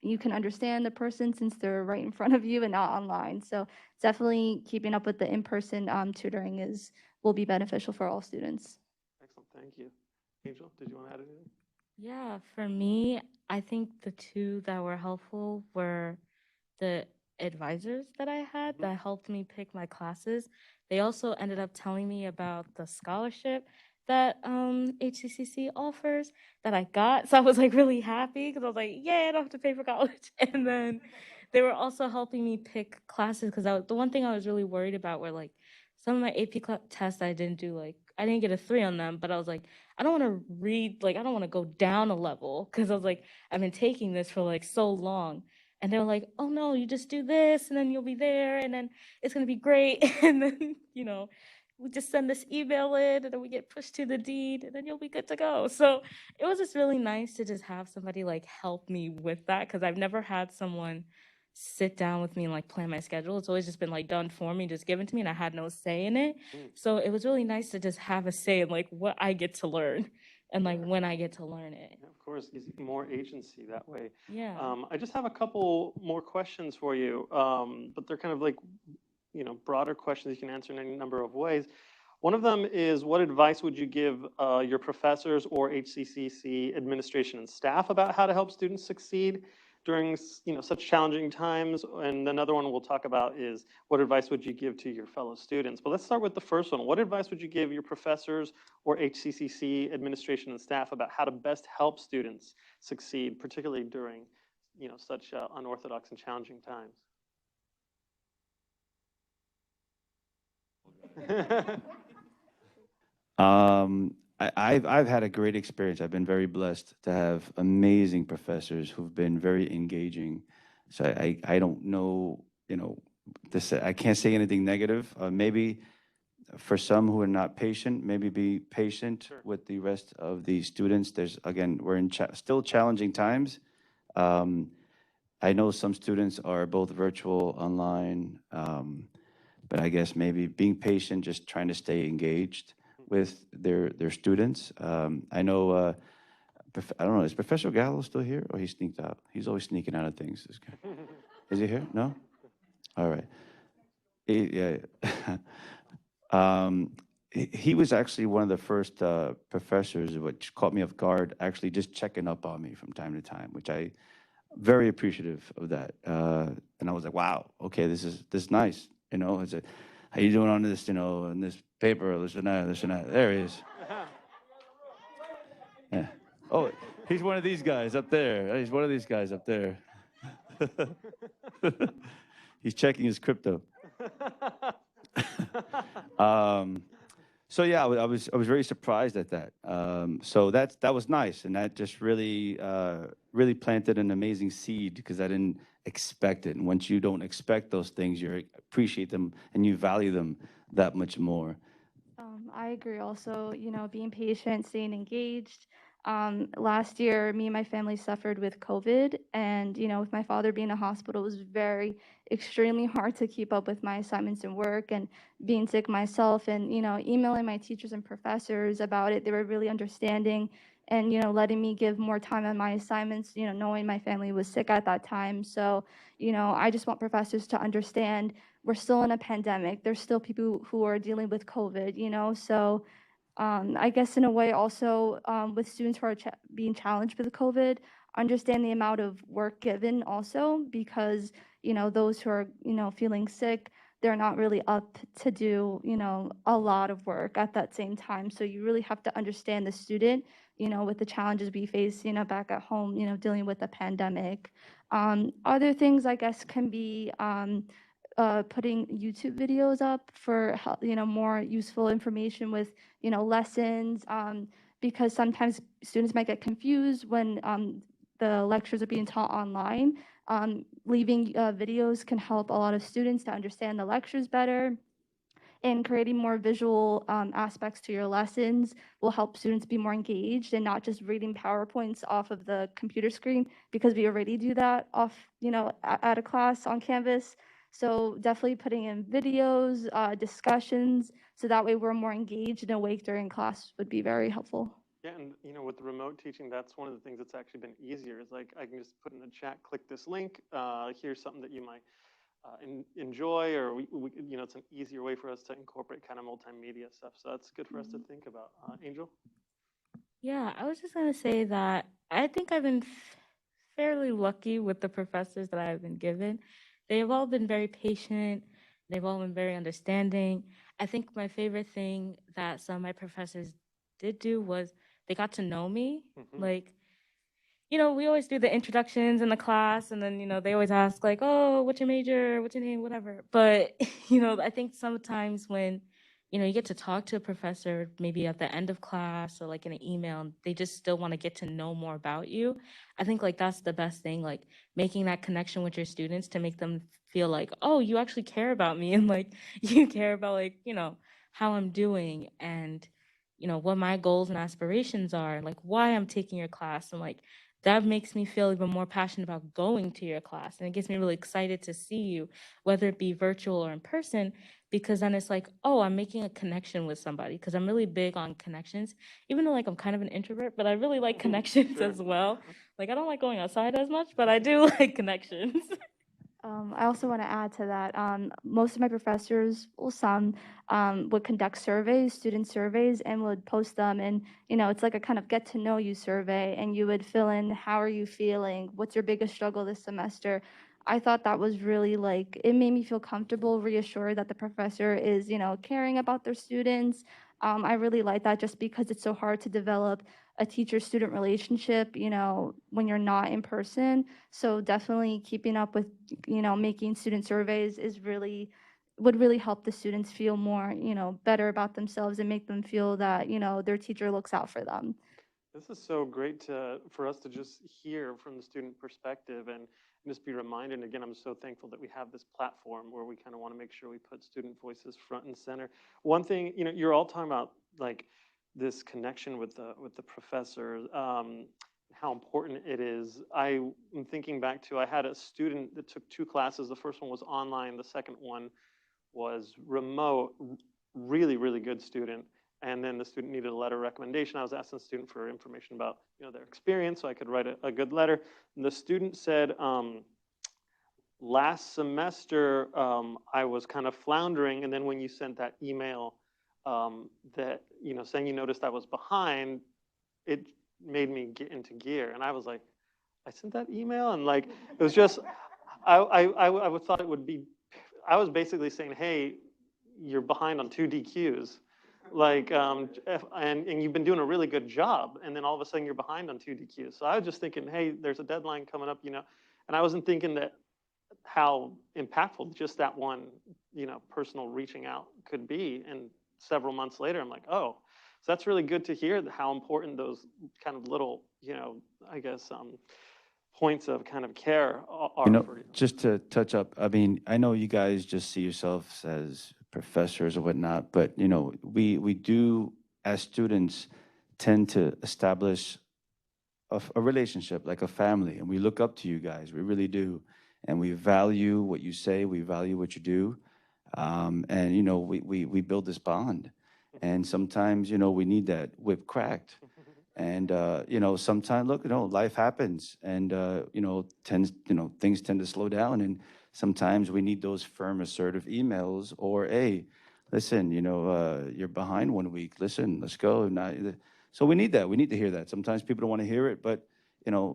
you can understand the person since they're right in front of you and not online. So definitely keeping up with the in-person tutoring will be beneficial for all students. Excellent, thank you. Angel, did you want to add anything? Yeah, for me, I think the two that were helpful were the advisors that I had that helped me pick my classes. They also ended up telling me about the scholarship that HCCC offers that I got. So I was like really happy because I was like, yeah, I don't have to pay for college. And then they were also helping me pick classes because the one thing I was really worried about were like some of my AP tests I didn't do, like I didn't get a 3 on them, but I was like, I don't want to read, like I don't want to go down a level because I was like, I've been taking this for like so long. And they were like, oh no, you just do this and then you'll be there and then it's going to be great. And then, we just send this email in and then we get pushed to the dean and then you'll be good to go. So it was just really nice to just have somebody like help me with that because I've never had someone sit down with me and like plan my schedule. It's always just been like done for me, just given to me, and I had no say in it. So it was really nice to just have a say in like what I get to learn and like when I get to learn it. Yeah, of course, gives you more agency that way. Yeah. I just have a couple more questions for you, but they're kind of like, broader questions you can answer in any number of ways. One of them is, what advice would you give your professors or HCCC administration and staff about how to help students succeed during such challenging times? And another one we'll talk about is, what advice would you give to your fellow students? But let's start with the first one. What advice would you give your professors or HCCC administration and staff about how to best help students succeed, particularly during such unorthodox and challenging times? I've had a great experience. I've been very blessed to have amazing professors who've been very engaging. So I don't know, I can't say anything negative. Maybe for some who are not patient, maybe be patient with the rest of the students. We're in still challenging times. I know some students are both virtual, online. but I guess maybe being patient, just trying to stay engaged with their students. I know, I don't know, is Professor Gallo still here, or he sneaked out? He's always sneaking out of things, this guy. Is he here? No? All right. Yeah. He was actually one of the first professors, which caught me off guard, actually just checking up on me from time to time, which I very appreciative of that. And I was like, wow, okay, this is nice. You know, it's a, how you doing on this, you know, on this paper, this and that, this and that. There he is. Yeah. Oh, he's one of these guys up there. He's one of these guys up there. He's checking his crypto. So yeah, I was very surprised at that. So that was nice, and that just really really planted an amazing seed because I didn't expect it. And once you don't expect those things, you appreciate them and you value them that much more. I agree also, being patient, staying engaged. Last year, me and my family suffered with COVID, and, with my father being in a hospital, it was very, extremely hard to keep up with my assignments and work and being sick myself and, emailing my teachers and professors about it. They were really understanding and, letting me give more time on my assignments, knowing my family was sick at that time. So, I just want professors to understand we're still in a pandemic. There's still people who are dealing with COVID, so I guess in a way also with students who are being challenged with COVID, understand the amount of work given also because, those who are, feeling sick, they're not really up to do, a lot of work at that same time. So you really have to understand the student, with the challenges we face, back at home, dealing with the pandemic. Other things I guess can be putting YouTube videos up for more useful information with lessons because sometimes students might get confused when the lectures are being taught online. Leaving videos can help a lot of students to understand the lectures better, and creating more visual aspects to your lessons will help students be more engaged and not just reading PowerPoints off of the computer screen because we already do that off, at a class on Canvas. So definitely putting in videos, discussions, so that way we're more engaged and awake during class would be very helpful. Yeah, and with the remote teaching, that's one of the things that's actually been easier. Is like I can just put in the chat, click this link. Here's something that you might enjoy, or it's an easier way for us to incorporate kind of multimedia stuff. So that's good for us to think about. Angel? Yeah, I was just going to say that I think I've been fairly lucky with the professors that I've been given. They've all been very patient. They've all been very understanding. I think my favorite thing that some of my professors did do was they got to know me. Mm-hmm. Like, we always do the introductions in the class, and then, they always ask, like, oh, what's your major? What's your name? Whatever. But, I think sometimes when, you get to talk to a professor maybe at the end of class or like in an email, and they just still want to get to know more about you. I think like that's the best thing, like making that connection with your students to make them feel like, oh, you actually care about me and like you care about like, how I'm doing and, what my goals and aspirations are, like why I'm taking your class. And like that makes me feel even more passionate about going to your class. And it gets me really excited to see you, whether it be virtual or in person, because then it's like, oh, I'm making a connection with somebody because I'm really big on connections, even though like I'm kind of an introvert, but I really like connections Sure. as well. Like I don't like going outside as much, but I do like connections. I also want to add to that. Most of my professors, well, some, would conduct surveys, student surveys, and would post them. And, it's like a kind of get to know you survey, and you would fill in how are you feeling? What's your biggest struggle this semester? I thought that was really like, it made me feel comfortable, reassured that the professor is, caring about their students. I really like that just because it's so hard to develop a teacher-student relationship, when you're not in person. So definitely keeping up with, making student surveys would really help the students feel more, better about themselves and make them feel that, their teacher looks out for them. This is so great for us to just hear from the student perspective and just be reminded. And again, I'm so thankful that we have this platform where we kind of want to make sure we put student voices front and center. One thing, you're all talking about like this connection with the professor, how important it is. I am thinking back to, I had a student that took two classes. The first one was online. The second one was remote, really, really good student. And then the student needed a letter of recommendation. I was asking the student for information about, their experience so I could write a good letter. And the student said, last semester, I was kind of floundering. And then when you sent that email that, saying you noticed I was behind, it made me get into gear. And I was like, I sent that email? And like, it was just, I would thought it would be, I was basically saying, hey, you're behind on 2 DQs. Like, and you've been doing a really good job. And then all of a sudden you're behind on 2 DQs. So I was just thinking, hey, there's a deadline coming up, and I wasn't thinking that how impactful just that one, personal reaching out could be. And several months later, I'm like, oh, so that's really good to hear how important those kind of little, I guess, points of kind of care are for you. Just to touch up, I mean, I know you guys just see yourselves as professors or whatnot, but, we do, as students, tend to establish a relationship, like a family, and we look up to you guys. We really do. And we value what you say. We value what you do. And, we build this bond. And sometimes, we need that whip cracked. And, sometimes, look, life happens and, things tend to slow down. And sometimes we need those firm, assertive emails or, hey, listen, you're behind 1 week. Listen, let's go. So we need that. We need to hear that. Sometimes people don't want to hear it, but,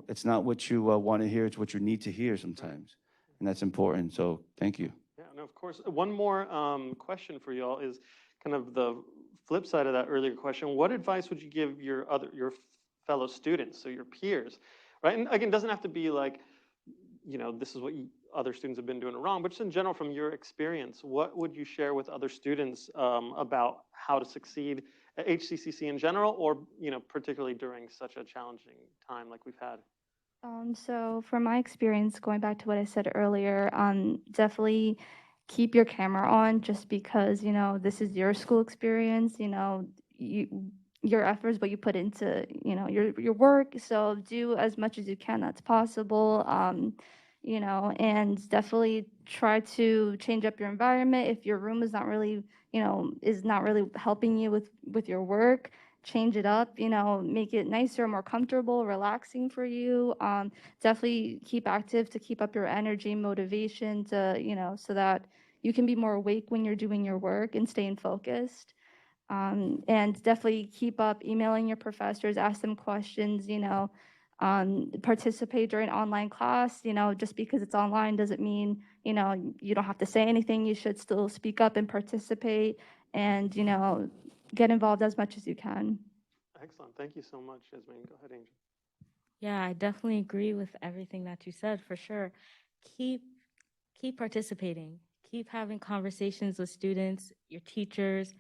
it's not what you want to hear. It's what you need to hear sometimes. And that's important. So thank you. Yeah, no, of course. One more question for y'all is kind of the flip side of that earlier question. What advice would you give your fellow students, so your peers, right? And again, it doesn't have to be like, this is what other students have been doing wrong, but just in general, from your experience, what would you share with other students about how to succeed at HCCC in general, or, particularly during such a challenging time like we've had? So from my experience, going back to what I said earlier, definitely keep your camera on, just because, this is your school experience, your efforts, what you put into, your work. So do as much as you can that's possible, and definitely try to change up your environment. If your room is not really, helping you with your work, change it up, make it nicer, more comfortable, relaxing for you. Definitely keep active to keep up your energy, motivation to, so that you can be more awake when you're doing your work and staying focused. And definitely keep up emailing your professors, ask them questions, participate during online class. Just because it's online doesn't mean, you don't have to say anything. You should still speak up and participate and, get involved as much as you can. Excellent. Thank you so much, Yasmin. Go ahead, Angel. Yeah, I definitely agree with everything that you said, for sure. Keep participating. Keep having conversations with students, your teachers.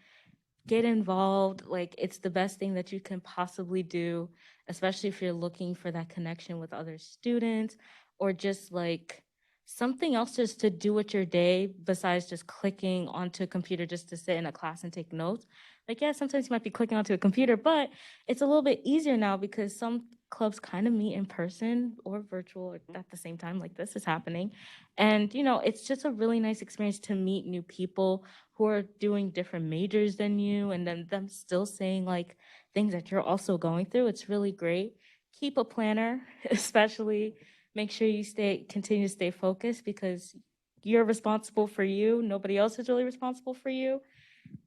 Get involved. Like, it's the best thing that you can possibly do, especially if you're looking for that connection with other students, or just like something else just to do with your day besides just clicking onto a computer just to sit in a class and take notes. Like, yeah, sometimes you might be clicking onto a computer, but it's a little bit easier now because some clubs kind of meet in person or virtual at the same time, like this is happening. And, it's just a really nice experience to meet new people who are doing different majors than you, and then them still saying like things that you're also going through. It's really great. Keep a planner, especially make sure you continue to stay focused, because you're responsible for you. Nobody else is really responsible for you.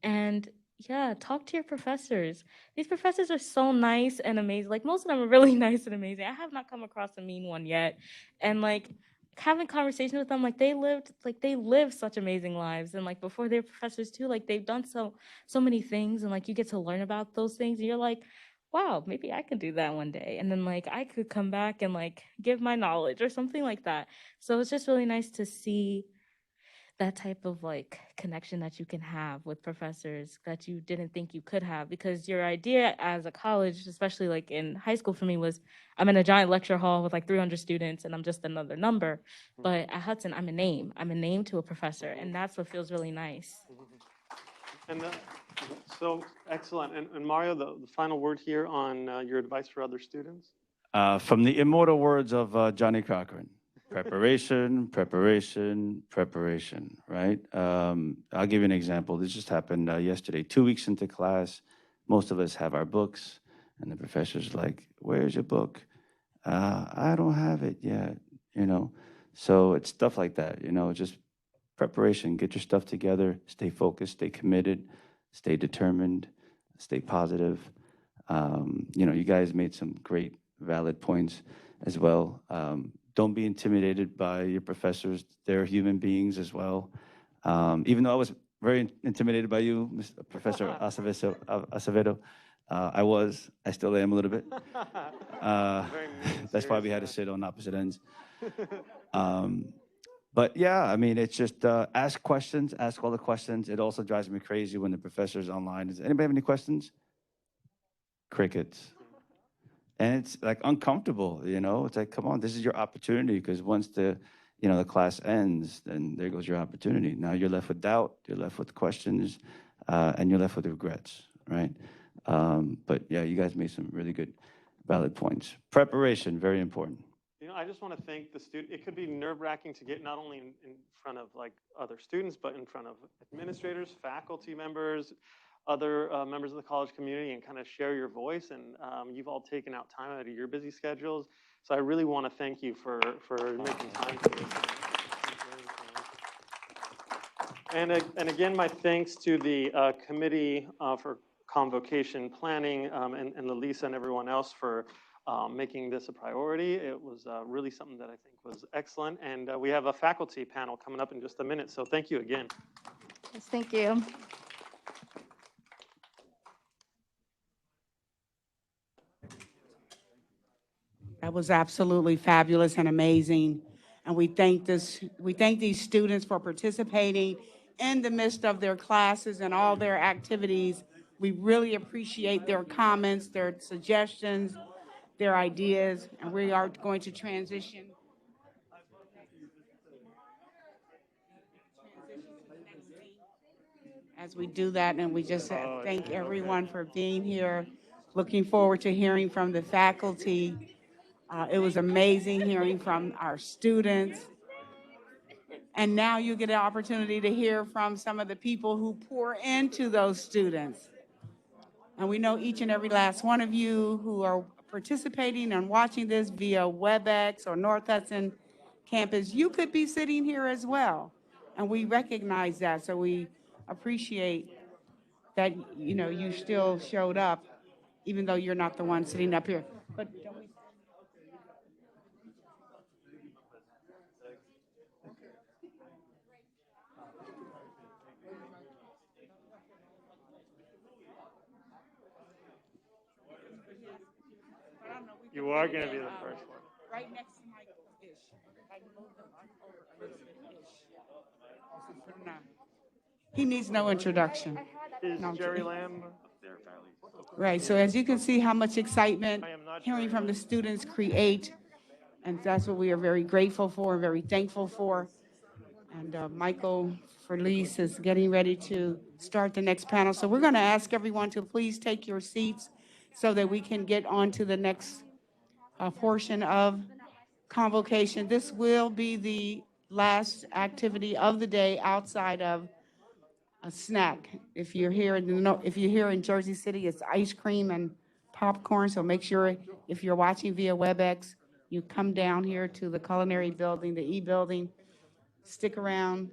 And yeah, talk to your professors. These professors are so nice and amazing. Like, most of them are really nice and amazing. I have not come across a mean one yet. And like, having conversations with them, like they live such amazing lives. And like, before they're professors too, like they've done so many things, and like you get to learn about those things, and you're like, wow, maybe I could do that one day. And then like I could come back and like give my knowledge or something like that. So it's just really nice to see that type of like connection that you can have with professors that you didn't think you could have, because your idea as a college, especially like in high school for me, was I'm in a giant lecture hall with like 300 students and I'm just another number. But at Hudson, I'm a name to a professor, and that's what feels really nice. And so excellent. And Mario, the final word here on your advice for other students? From the immortal words of Johnny Cochran, Preparation, preparation, preparation, right? I'll give you an example. This just happened yesterday. 2 weeks into class, most of us have our books, and the professor's like, "Where's your book?" I don't have it yet, you know? So it's stuff like that, you know, just preparation. Get your stuff together, stay focused, stay committed, stay determined, stay positive. You know, you guys made some great, valid points as well. Don't be intimidated by your professors. They're human beings as well. Even though I was very intimidated by you, Mr. Professor Acevedo, I still am a little bit. Very mean, That's why we had to sit on opposite ends. But yeah, I mean, it's just ask questions, ask all the questions. It also drives me crazy when the professor's online. Does anybody have any questions? Crickets. And it's like uncomfortable, you know? It's like, come on, this is your opportunity, because once the class ends, then there goes your opportunity. Now you're left with doubt, you're left with questions, and you're left with regrets, right? But yeah, you guys made some really good, valid points. Preparation, very important. You know, I just want to thank the student. It could be nerve-wracking to get not only in front of like other students, but in front of administrators, faculty members, other members of the college community, and kind of share your voice. And you've all taken out time out of your busy schedules. So I really want to thank you for making time for this. And again, my thanks to the committee for convocation planning and Lisa and everyone else for making this a priority. It was really something that I think was excellent. And we have a faculty panel coming up in just a minute. So thank you again. Yes, thank you. That was absolutely fabulous and amazing. And we thank these students for participating in the midst of their classes and all their activities. We really appreciate their comments, their suggestions, their ideas, and we are going to transition. As we do that, and we just thank everyone for being here. Looking forward to hearing from the faculty. It was amazing hearing from our students. And now you get an opportunity to hear from some of the people who pour into those students. And we know each and every last one of you who are participating and watching this via WebEx or North Hudson campus, you could be sitting here as well. And we recognize that, so we appreciate that, you know, you still showed up, even though you're not the one sitting up here. But don't we... You are going to be the first one. Right next to Michael-ish. Like move them over a little bit-ish. No. He needs no introduction. Is No, I'm Jerry kidding. Lamb? Right, so as you can see how much excitement hearing from the students create, and that's what we are very grateful for, very thankful for. And Michael Felice is getting ready to start the next panel. So we're going to ask everyone to please take your seats so that we can get on to the next portion of convocation. This will be the last activity of the day outside of a snack. If you're here in Jersey City, it's ice cream and popcorn. So make sure if you're watching via WebEx, you come down here to the culinary building, the E building. Stick around.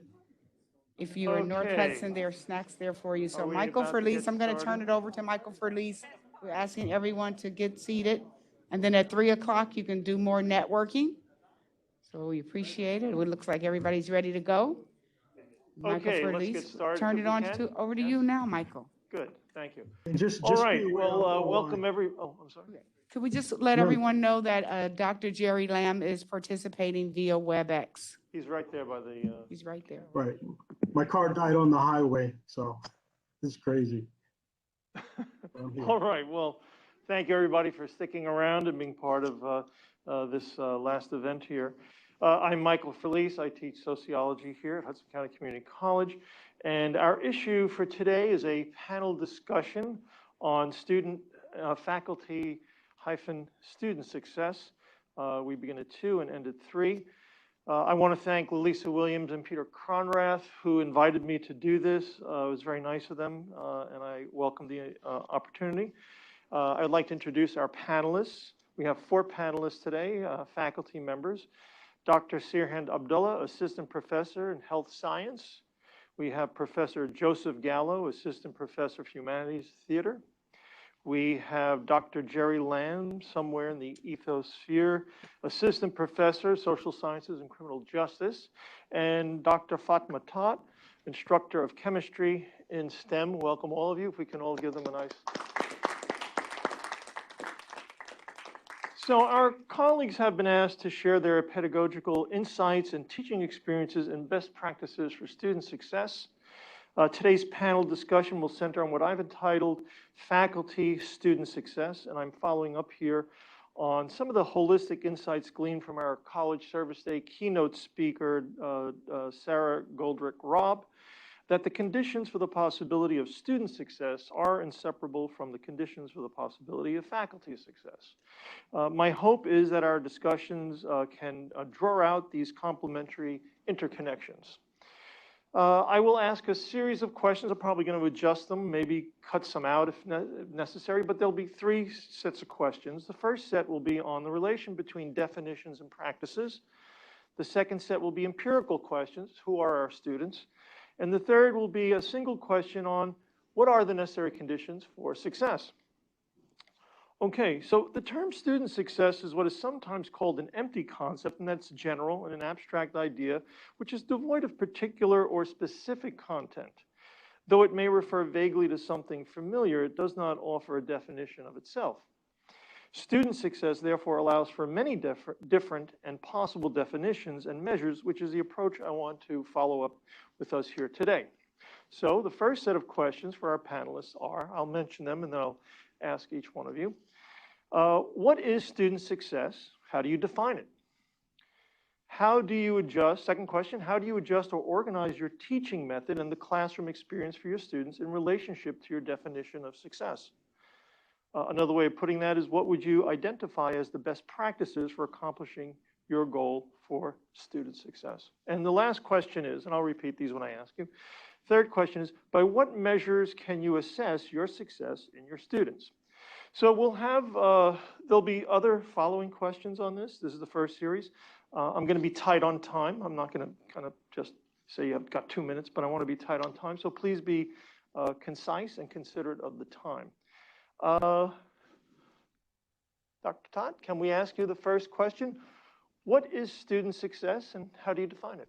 If you're in North Okay. Hudson, there are snacks there for you. So Are we Michael about to Felice, get I'm going to turn started? it over to Michael Felice. We're asking everyone to get seated. And then at 3 o'clock, you can do more networking. So we appreciate it. It looks like everybody's ready to go. Michael Okay, let's Felice, get started turn if it we on can. over to Yes. you now, Michael. Good, thank you. And just All be right, aware well, of the welcome line. I'm sorry. Could we just let Sure. everyone know that Dr. Jerry Lamb is participating via WebEx? He's right there by the, He's right there. Right. My car died on the highway, so it's crazy. I'm here. all right, well, thank you everybody for sticking around and being part of this last event here. I'm Michael Felice. I teach sociology here at Hudson County Community College. And our issue for today is a panel discussion on faculty-student success. We begin at 2 and end at 3. I want to thank Lisa Williams and Peter Cronrath, who invited me to do this. It was very nice of them, and I welcome the opportunity. I'd like to introduce our panelists. We have 4 panelists today, faculty members. Dr. Sirhan Abdullah, Assistant Professor in Health Science. We have Professor Joseph Gallo, Assistant Professor of Humanities Theater. We have Dr. Jerry Lamb, somewhere in the ethosphere, Assistant Professor, Social Sciences and Criminal Justice, and Dr. Fatma Tott, Instructor of Chemistry in STEM. Welcome all of you, if we can all give them a nice. So our colleagues have been asked to share their pedagogical insights and teaching experiences and best practices for student success. Today's panel discussion will center on what I've entitled Faculty Student Success, and I'm following up here on some of the holistic insights gleaned from our College Service Day keynote speaker, Sarah Goldrick-Robb, that the conditions for the possibility of student success are inseparable from the conditions for the possibility of faculty success. My hope is that our discussions can draw out these complementary interconnections. I will ask a series of questions. I'm probably going to adjust them, maybe cut some out if necessary, but there'll be 3 sets of questions. The first set will be on the relation between definitions and practices. The second set will be empirical questions. Who are our students? And the third will be a single question on what are the necessary conditions for success? Okay, so the term student success is what is sometimes called an empty concept, and that's general and an abstract idea, which is devoid of particular or specific content. Though it may refer vaguely to something familiar, it does not offer a definition of itself. Student success, therefore, allows for many different and possible definitions and measures, which is the approach I want to follow up with us here today. So the first set of questions for our panelists are, I'll mention them and then I'll ask each one of you. What is student success? How do you define it? How do you adjust, second question, how do you adjust or organize your teaching method and the classroom experience for your students in relationship to your definition of success? Another way of putting that is, what would you identify as the best practices for accomplishing your goal for student success? And the last question is, and I'll repeat these when I ask you, third question is, by what measures can you assess your success in your students? So we'll have, there'll be other following questions on this. This is the first series. I'm going to be tight on time. I'm not going to kind of just say you've got 2 minutes, but I want to be tight on time. So please be concise and considerate of the time. Dr. Tott, can we ask you the first question? What is student success and how do you define it?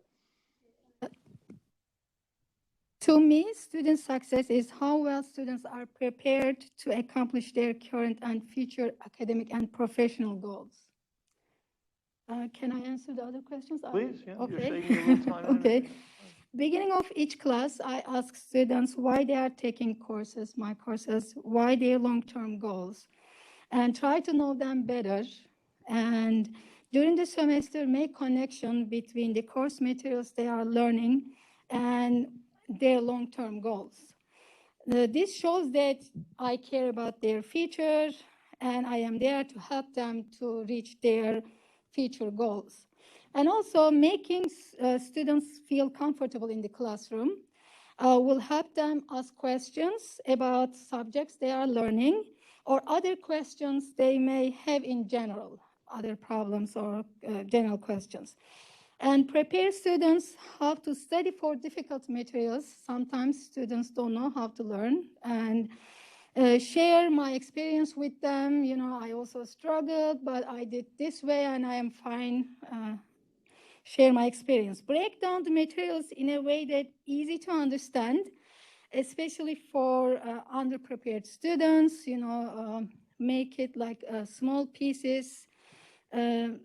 To me, student success is how well students are prepared to accomplish their current and future academic and professional goals. Can I answer the other questions? Please, yeah. Okay. You're saving a little time. Okay. Beginning of each class, I ask students why they are taking courses, my courses, why their long-term goals, and try to know them better. And during the semester, make connection between the course materials they are learning and their long-term goals. This shows that I care about their future and I am there to help them to reach their future goals. And also making students feel comfortable in the classroom will help them ask questions about subjects they are learning or other questions they may have in general, other problems or general questions. And prepare students how to study for difficult materials. Sometimes students don't know how to learn, and share my experience with them. You know, I also struggled, but I did this way and I am fine. Share my experience. Break down the materials in a way that's easy to understand, especially for underprepared students. You know, make it like small pieces, then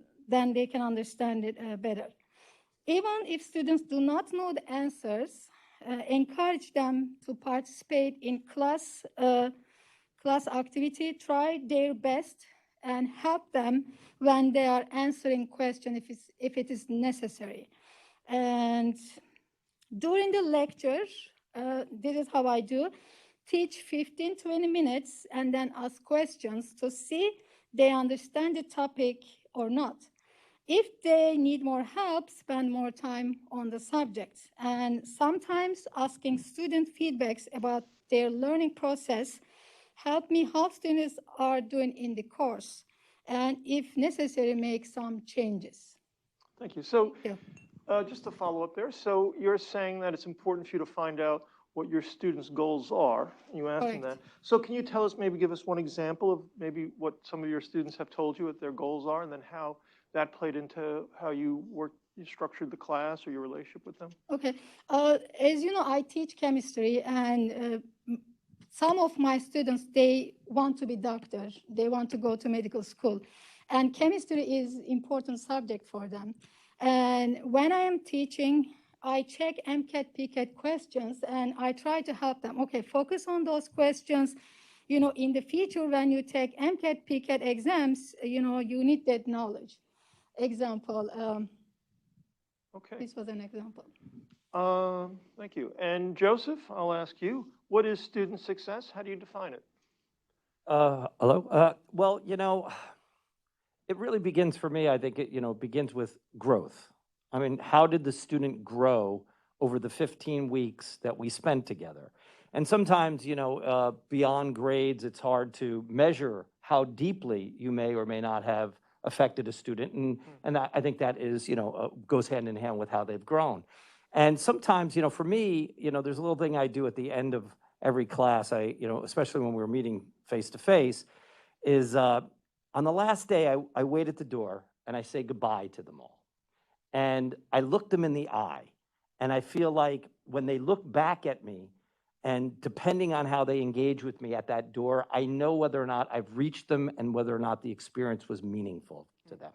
they can understand it better. Even if students do not know the answers, encourage them to participate in class activity, try their best, and help them when they are answering questions if it is necessary. And during the lecture, this is how I do, teach 15-20 minutes and then ask questions to see they understand the topic or not. If they need more help, spend more time on the subject. And sometimes asking student feedbacks about their learning process help me how students are doing in the course, and if necessary, make some changes. Thank you. So Thank just to follow up there, so you're saying that it's important for you to find out what your students' goals are. You asked them that. Correct. So can you tell us, maybe give us one example of maybe what some of your students have told you what their goals are, and then how that played into how you structured the class or your relationship with them? Okay. As you know, I teach chemistry, and some of my students, they want to be doctors. They want to go to medical school. And chemistry is important subject for them. And when I am teaching, I check MCAT, PCAT questions, and I try to help them. Okay, focus on those questions. You know, in the future, when you take MCAT, PCAT exams, you know, you need that knowledge. Example, Okay. this was an example. Thank you. And Joseph, I'll ask you, what is student success? How do you define it? Hello. Well, it really begins for me, I think it begins with growth. I mean, how did the student grow over the 15 weeks that we spent together? And sometimes, beyond grades, it's hard to measure how deeply you may or may not have affected a student. And I think that is, goes hand in hand with how they've grown. And sometimes, for me, there's a little thing I do at the end of every class, especially when we're meeting face to face, is on the last day, I wait at the door and I say goodbye to them all. And I look them in the eye, and I feel like when they look back at me, and depending on how they engage with me at that door, I know whether or not I've reached them and whether or not the experience was meaningful to them.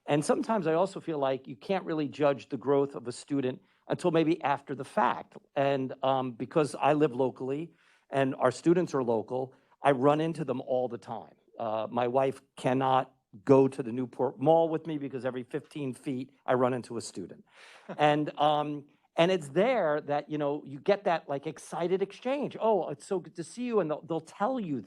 And sometimes I also feel like you can't really judge the growth of a student until maybe after the fact. And because I live locally and our students are local, I run into them all the time. My wife cannot go to the Newport Mall with me because every 15 feet I run into a student. And it's there that, you get that like excited exchange. Oh, it's so good to see you. And they'll tell you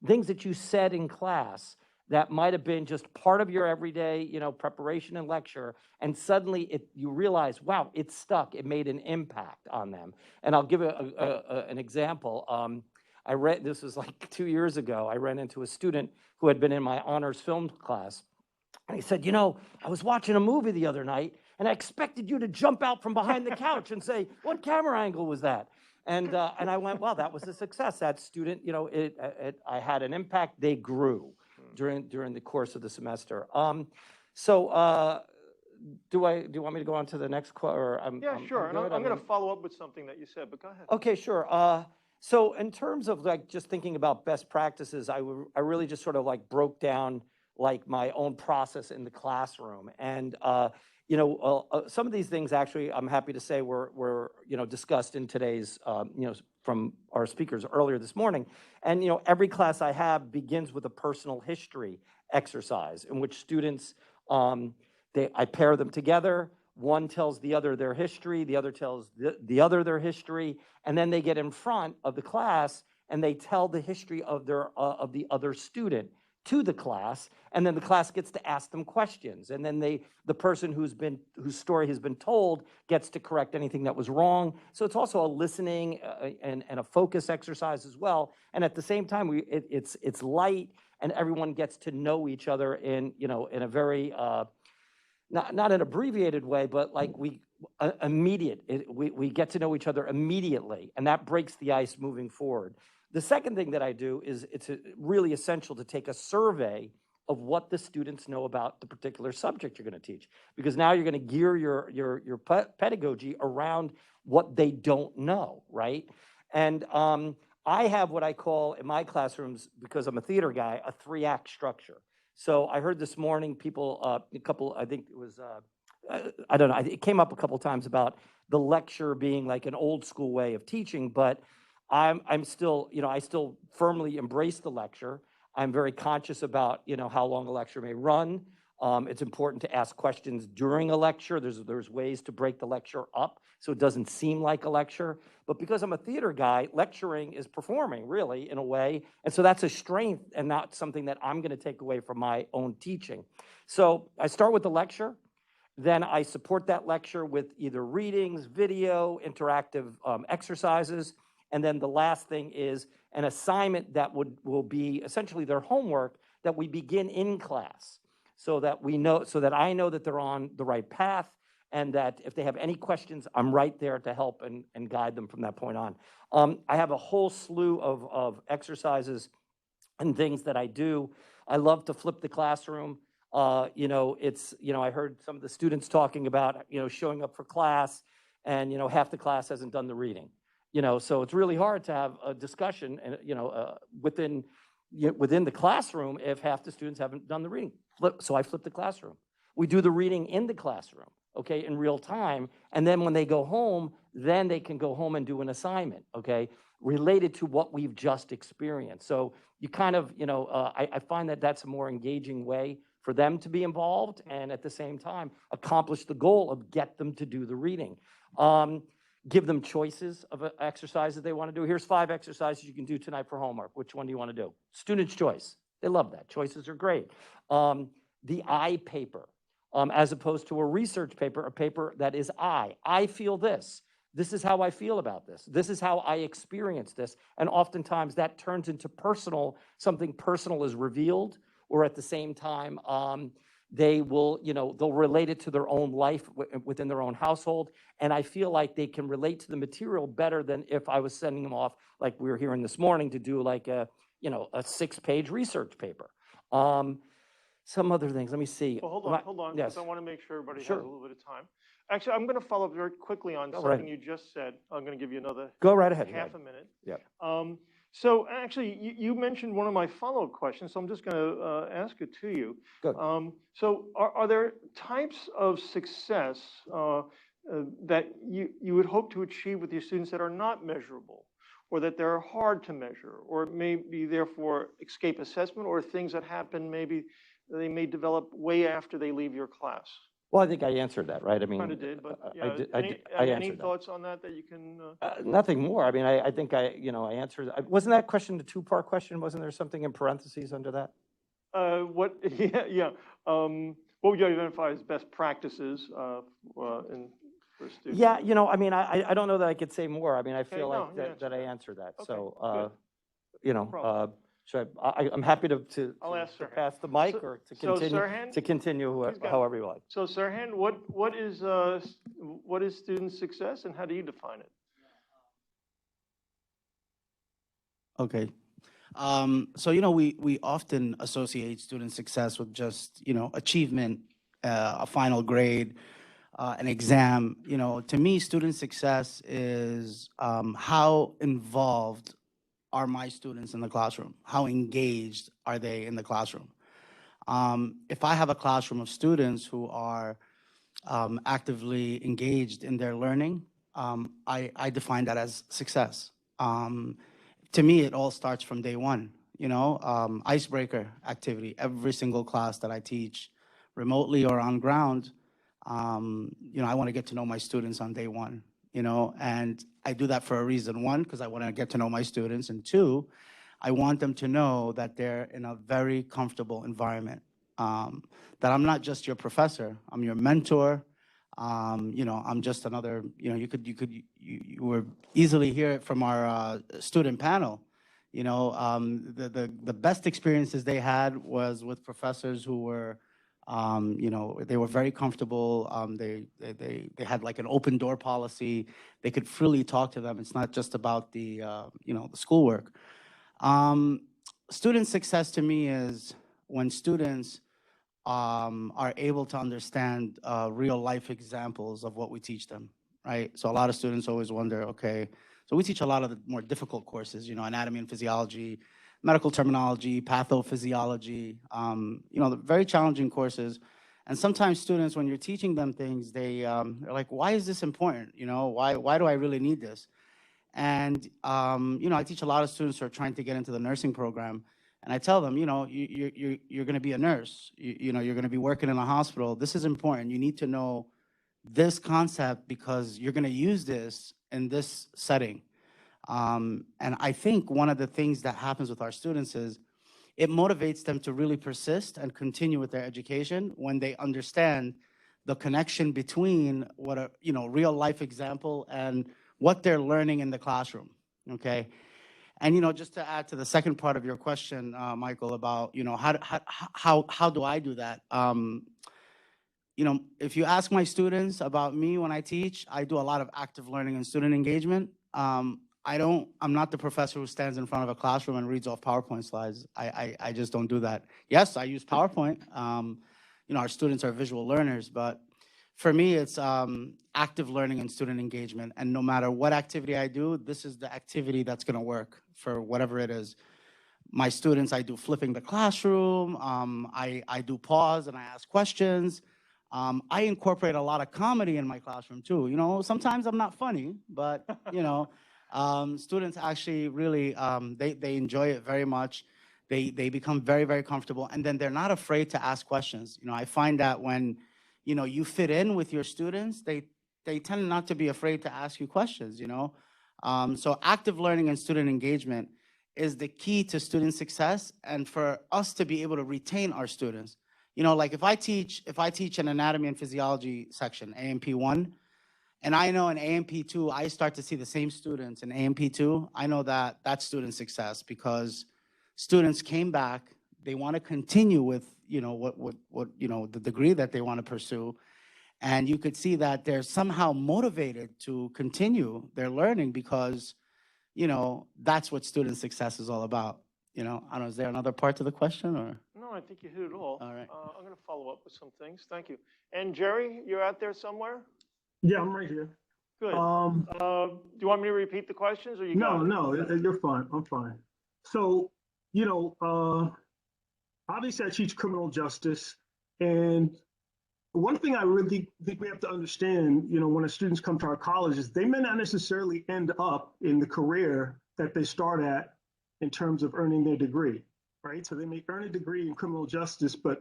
things that you said in class that might have been just part of your everyday, preparation and lecture. And suddenly you realize, wow, it stuck. It made an impact on them. And I'll give an example. This was like 2 years ago. I ran into a student who had been in my honors film class. And he said, I was watching a movie the other night, and I expected you to jump out from behind the couch and say, what camera angle was that? And I went, well, that was a success. That student, I had an impact. They grew during the course of the semester. Do you want me to go on to the next question? Yeah, sure. And I'm going to follow up with something that you said, but go ahead. Okay, sure. So in terms of like just thinking about best practices, I really just sort of like broke down like my own process in the classroom. And some of these things actually, I'm happy to say were discussed in today's, from our speakers earlier this morning. And, every class I have begins with a personal history exercise in which students, I pair them together. One tells the other their history, the other tells the other their history, and then they get in front of the class and they tell the history of the other student to the class, and then the class gets to ask them questions, and then the person whose story has been told gets to correct anything that was wrong. So it's also a listening and a focus exercise as well. And at the same time, it's light, and everyone gets to know each other in a very not an abbreviated way, but like immediate. We get to know each other immediately, and that breaks the ice moving forward. The second thing that I do is it's really essential to take a survey of what the students know about the particular subject you're going to teach, because now you're going to gear your pedagogy around what they don't know, right? And I have what I call in my classrooms, because I'm a theater guy, a 3-act structure. So I heard this morning I think it was, I don't know, it came up a couple times about the lecture being like an old school way of teaching, but I'm still, I still firmly embrace the lecture. I'm very conscious about, how long a lecture may run. It's important to ask questions during a lecture. There's ways to break the lecture up so it doesn't seem like a lecture. But because I'm a theater guy, lecturing is performing, really, in a way. And so that's a strength and not something that I'm going to take away from my own teaching. So I start with the lecture. Then I support that lecture with either readings, video, interactive exercises. And then the last thing is an assignment that will be essentially their homework that we begin in class, so that I know that they're on the right path, and that if they have any questions, I'm right there to help and guide them from that point on. I have a whole slew of exercises and things that I do. I love to flip the classroom. I heard some of the students talking about, showing up for class and, half the class hasn't done the reading. So it's really hard to have a discussion and, within the classroom if half the students haven't done the reading. So I flip the classroom. We do the reading in the classroom, okay, in real time. And then when they go home, then they can go home and do an assignment, okay, related to what we've just experienced. So you kind of, I find that that's a more engaging way for them to be involved and at the same time accomplish the goal of get them to do the reading. Give them choices of exercises they want to do. Here's 5 exercises you can do tonight for homework. Which one do you want to do? Student's choice. They love that. Choices are great. The I paper, as opposed to a research paper, a paper that is I feel this. This is how I feel about this. This is how I experience this. And oftentimes that turns into something personal is revealed, or at the same time, they will, they'll relate it to their own life within their own household. And I feel like they can relate to the material better than if I was sending them off, like we were hearing this morning, to do like a 6-page research paper. Some other things, let me see. Well, hold on, Yes. because I want to make sure everybody Sure. has a little bit of time. Actually, I'm going to follow up very quickly on Go something right. you just said. I'm going to give you another Go right ahead. half a minute. Yep. So actually, you mentioned one of my follow-up questions, so I'm just going to ask it to you. Good. So are there types of success that you would hope to achieve with your students that are not measurable, or that they're hard to measure, or maybe therefore escape assessment, or things that happen maybe they may develop way after they leave your class? Well, I think I answered that, right? I mean, Kind of did, but I any answered that. thoughts on that you can? Nothing more. I mean, I think I answered. Wasn't that question the 2-part question? Wasn't there something in parentheses under that? What? Yeah. What would you identify as best practices for students? Yeah, I mean, I don't know that I could say more. I mean, I feel no, like you answered that I that. answered that. Okay, So, No problem. I'm happy to I'll ask Sirhan. pass the mic So- or to so continue Sirhan, he's got it. however you like. So Sirhan, what is student success, and how do you define it? Okay. So, we often associate student success with just, achievement, a final grade, an exam. To me, student success is how involved are my students in the classroom? How engaged are they in the classroom? If I have a classroom of students who are actively engaged in their learning, I define that as success. To me, it all starts from day one, icebreaker activity. Every single class that I teach, remotely or on ground, I want to get to know my students on day one, and I do that for a reason. 1, because I want to get to know my students, and 2, I want them to know that they're in a very comfortable environment, that I'm not just your professor, I'm your mentor. I'm just another, you were easily hear it from our student panel. The best experiences they had was with professors who were, they were very comfortable. They had like an open door policy. They could freely talk to them. It's not just about the schoolwork. Student success to me is when students are able to understand real life examples of what we teach them, right? So a lot of students always wonder, okay, so we teach a lot of the more difficult courses, anatomy and physiology, medical terminology, pathophysiology, the very challenging courses. And sometimes students, when you're teaching them things, they're like, why is this important? Why do I really need this? And, I teach a lot of students who are trying to get into the nursing program. And I tell them, you're going to be a nurse. You're going to be working in a hospital. This is important. You need to know this concept because you're going to use this in this setting. And I think one of the things that happens with our students is it motivates them to really persist and continue with their education when they understand the connection between what a real life example and what they're learning in the classroom. Okay. And just to add to the second part of your question, Michael, about how do I do that? If you ask my students about me when I teach, I do a lot of active learning and student engagement. I'm not the professor who stands in front of a classroom and reads off PowerPoint slides. I just don't do that. Yes, I use PowerPoint. Our students are visual learners, but for me, it's active learning and student engagement. And no matter what activity I do, this is the activity that's going to work for whatever it is. My students, I do flipping the classroom. I do pause and I ask questions. I incorporate a lot of comedy in my classroom too. Sometimes I'm not funny, but students actually really, they enjoy it very much. They become very, very comfortable, and then they're not afraid to ask questions. I find that when, you fit in with your students, they tend not to be afraid to ask you questions, So active learning and student engagement is the key to student success and for us to be able to retain our students. Like if I teach an anatomy and physiology section, AMP1, and I know in AMP2, I start to see the same students in AMP2, I know that that's student success because students came back, they want to continue with, the degree that they want to pursue. And you could see that they're somehow motivated to continue their learning because, that's what student success is all about. I don't know, is there another part to the question or? No, I think you hit it all. All right. I'm going to follow up with some things. Thank you. And Jerry, you're out there somewhere? Yeah, I'm right here. Good. Do you want me to repeat the questions or you got it? No, you're fine. I'm fine. So, obviously I teach criminal justice, and one thing I really think we have to understand, when the students come to our college is they may not necessarily end up in the career that they start at in terms of earning their degree, right? So they may earn a degree in criminal justice, but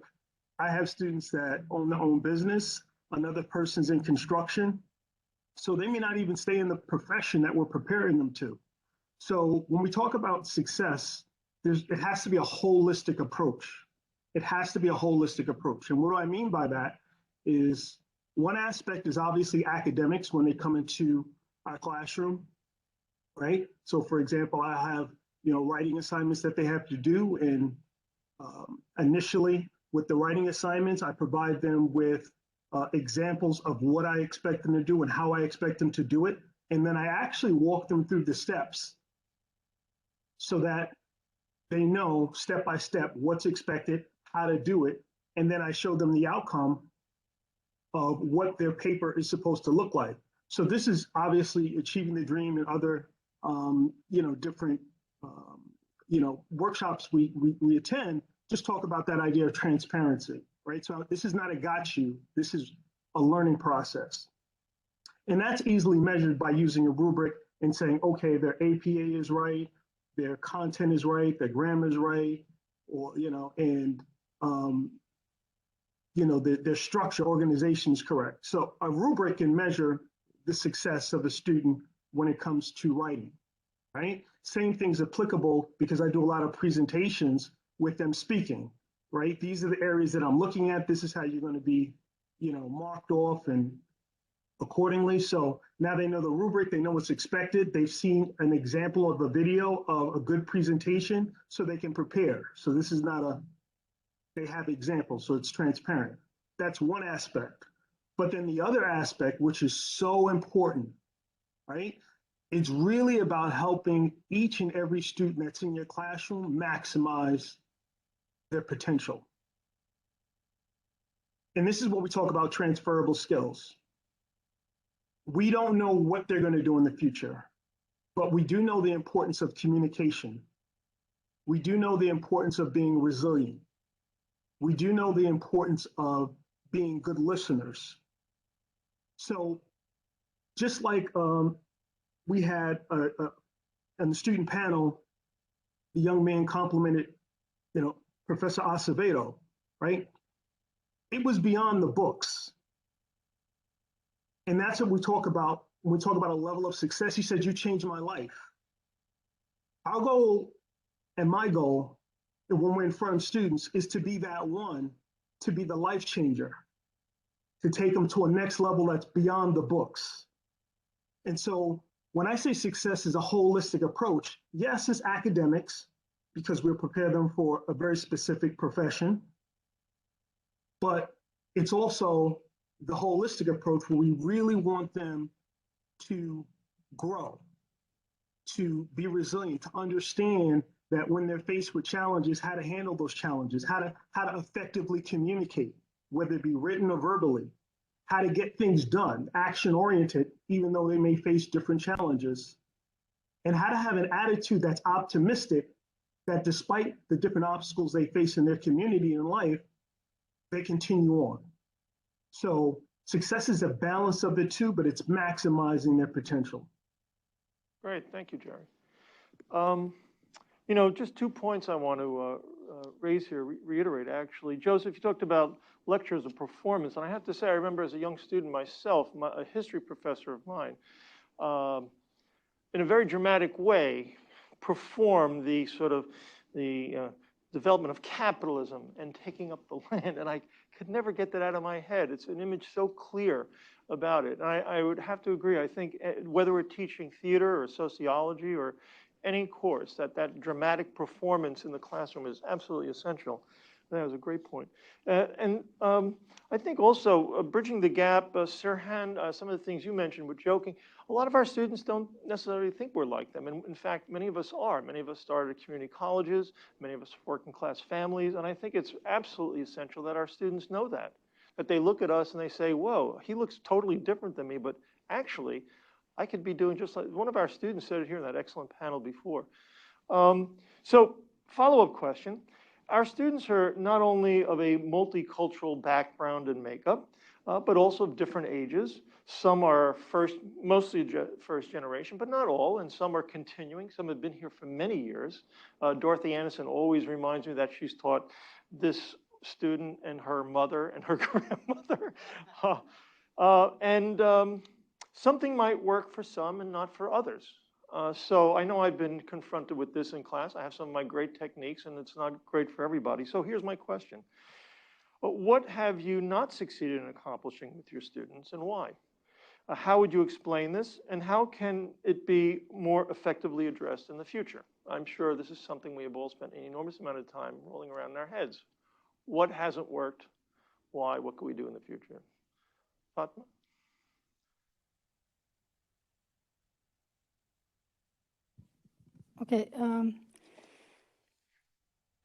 I have students that own their own business, another person's in construction, so they may not even stay in the profession that we're preparing them to. So when we talk about success, it has to be a holistic approach. It has to be a holistic approach. And what do I mean by that is one aspect is obviously academics when they come into our classroom, right? So for example, I have, writing assignments that they have to do. And initially with the writing assignments, I provide them with examples of what I expect them to do and how I expect them to do it. And then I actually walk them through the steps so that they know step by step what's expected, how to do it. And then I show them the outcome of what their paper is supposed to look like. So this is obviously achieving the dream and other, different, workshops we attend, just talk about that idea of transparency, right? So this is not a got you, this is a learning process. And that's easily measured by using a rubric and saying, okay, their APA is right, their content is right, their grammar is right, or, their structure, organization is correct. So a rubric can measure the success of a student when it comes to writing, right? Same thing's applicable because I do a lot of presentations with them speaking, right? These are the areas that I'm looking at. This is how you're going to be, marked off and accordingly. So now they know the rubric, they know what's expected. They've seen an example of a video of a good presentation so they can prepare. So this is not they have examples, so it's transparent. That's one aspect. But then the other aspect, which is so important, right? It's really about helping each and every student that's in your classroom maximize their potential. And this is what we talk about transferable skills. We don't know what they're going to do in the future, but we do know the importance of communication. We do know the importance of being resilient. We do know the importance of being good listeners. So just like we had in the student panel, the young man complimented Professor Acevedo, right? It was beyond the books. And that's what we talk about when we talk about a level of success. He said, you changed my life. Our goal and my goal, when we're in front of students, is to be that one, to be the life changer, to take them to a next level that's beyond the books. And so when I say success is a holistic approach, yes, it's academics, because we'll prepare them for a very specific profession, but it's also the holistic approach where we really want them to grow, to be resilient, to understand that when they're faced with challenges, how to handle those challenges, how to effectively communicate, whether it be written or verbally, how to get things done, action-oriented, even though they may face different challenges, and how to have an attitude that's optimistic, that despite the different obstacles they face in their community and life, they continue on. So success is a balance of the two, but it's maximizing their potential. Great, thank you, Jerry. Just 2 points I want to raise here, reiterate actually. Joseph, you talked about lecture as a performance, and I have to say, I remember as a young student myself, a history professor of mine, in a very dramatic way, performed the development of capitalism and taking up the land, and I could never get that out of my head. It's an image so clear about it. And I would have to agree. I think whether we're teaching theater or sociology or any course, that dramatic performance in the classroom is absolutely essential. That was a great point. I think also bridging the gap, Sirhan, some of the things you mentioned with joking, a lot of our students don't necessarily think we're like them. And in fact, many of us are. Many of us started at community colleges. Many of us working class families. And I think it's absolutely essential that our students know that they look at us and they say, whoa, he looks totally different than me, but actually, I could be doing just like one of our students said it here in that excellent panel before. So follow-up question. Our students are not only of a multicultural background and makeup, but also of different ages. Some are mostly first generation, but not all, and some are continuing. Some have been here for many years. Dorothy Anderson always reminds me that she's taught this student and her mother and her grandmother. Something might work for some and not for others. So I know I've been confronted with this in class. I have some of my great techniques, and it's not great for everybody. So here's my question. What have you not succeeded in accomplishing with your students, and why? How would you explain this, and how can it be more effectively addressed in the future? I'm sure this is something we have all spent an enormous amount of time rolling around in our heads. What hasn't worked? Why? What can we do in the future? Fatma? Okay.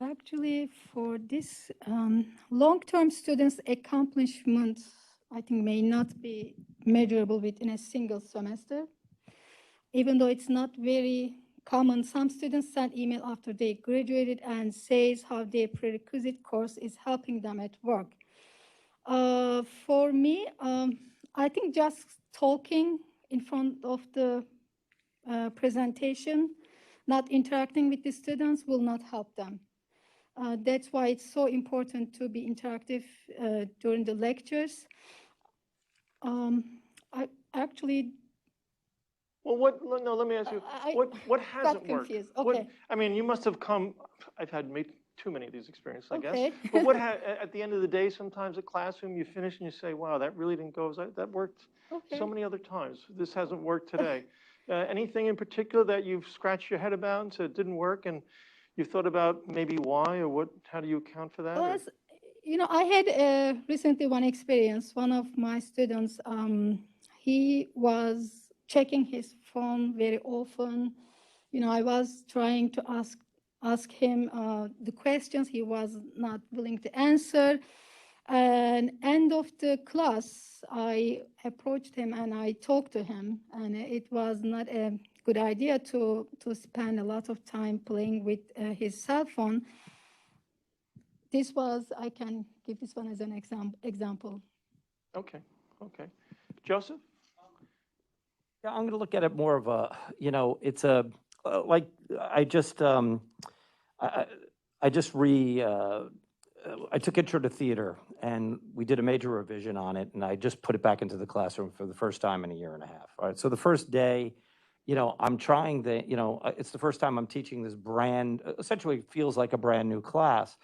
Actually, for this long-term students' accomplishments, I think may not be measurable within a single semester. Even though it's not very common, some students send email after they graduated and says how their prerequisite course is helping them at work. For me, I think just talking in front of the presentation, not interacting with the students will not help them. That's why it's so important to be interactive during the lectures. I actually. Well, no, let me ask you, what hasn't worked? Okay. I mean, you must have I've had too many of these experiences, I guess. But at the end of the day, sometimes at classroom, you finish and you say, wow, that really didn't go, that worked so many other times. This hasn't worked today. Anything in particular that you've scratched your head about and said it didn't work, and you've thought about maybe why, or how do you account for that? Well, I had recently one experience. One of my students, he was checking his phone very often. I was trying to ask him the questions. He was not willing to answer. And end of the class, I approached him and I talked to him, and it was not a good idea to spend a lot of time playing with his cell phone. I can give this one as an example. Okay. Joseph? Yeah, I'm going to look at it more of a, it's a, like I just, I just I took Intro to Theater, and we did a major revision on it, and I just put it back into the classroom for the first time in a year and a half. All right, so the first day, I'm trying it's the first time I'm teaching this essentially feels like a brand new class.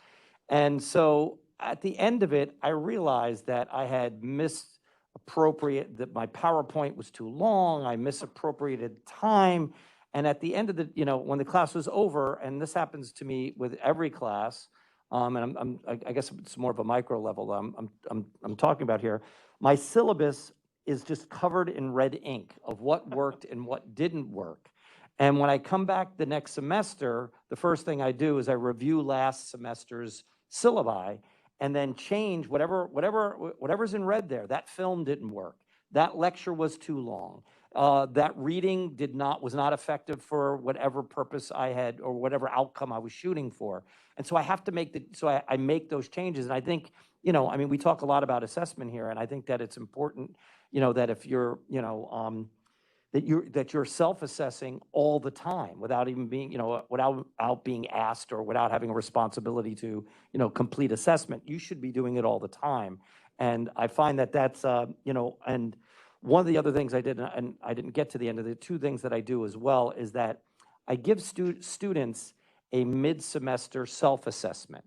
And so at the end of it, I realized that I had that my PowerPoint was too long, I misappropriated time. And at the end of when the class was over, and this happens to me with every class, and I guess it's more of a micro level I'm talking about here. My syllabus is just covered in red ink of what worked and what didn't work. And when I come back the next semester, the first thing I do is I review last semester's syllabi and then change whatever's in red there. That film didn't work. That lecture was too long. That reading was not effective for whatever purpose I had or whatever outcome I was shooting for. And so I have to I make those changes. And I think, we talk a lot about assessment here, and I think that it's important, that if you're, that you're self-assessing all the time without even being, without being asked or without having a responsibility to, complete assessment. You should be doing it all the time. And I find that that's, and one of the other things I did, and I didn't get to the end of the two things that I do as well, is that I give students a mid-semester self-assessment.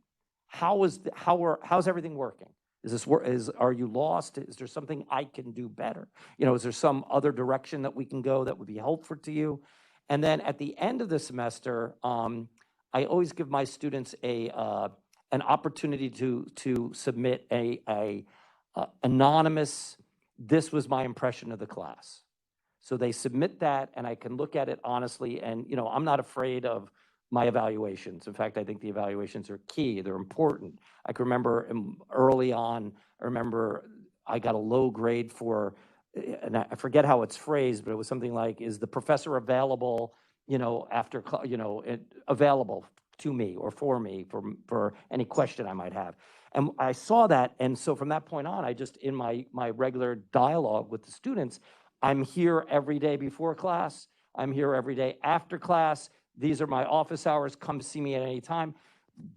How's everything working? Are you lost? Is there something I can do better? Is there some other direction that we can go that would be helpful to you? And then at the end of the semester, I always give my students an opportunity to submit a anonymous, this was my impression of the class. So they submit that, and I can look at it honestly, and I'm not afraid of my evaluations. In fact, I think the evaluations are key. They're important. I can remember early on, I got a low grade for, and I forget how it's phrased, but it was something like, is the professor available, after, available to me or for me for any question I might have. And I saw that, and so from that point on, I just, in my regular dialogue with the students, I'm here every day before class, I'm here every day after class, these are my office hours, come see me at any time.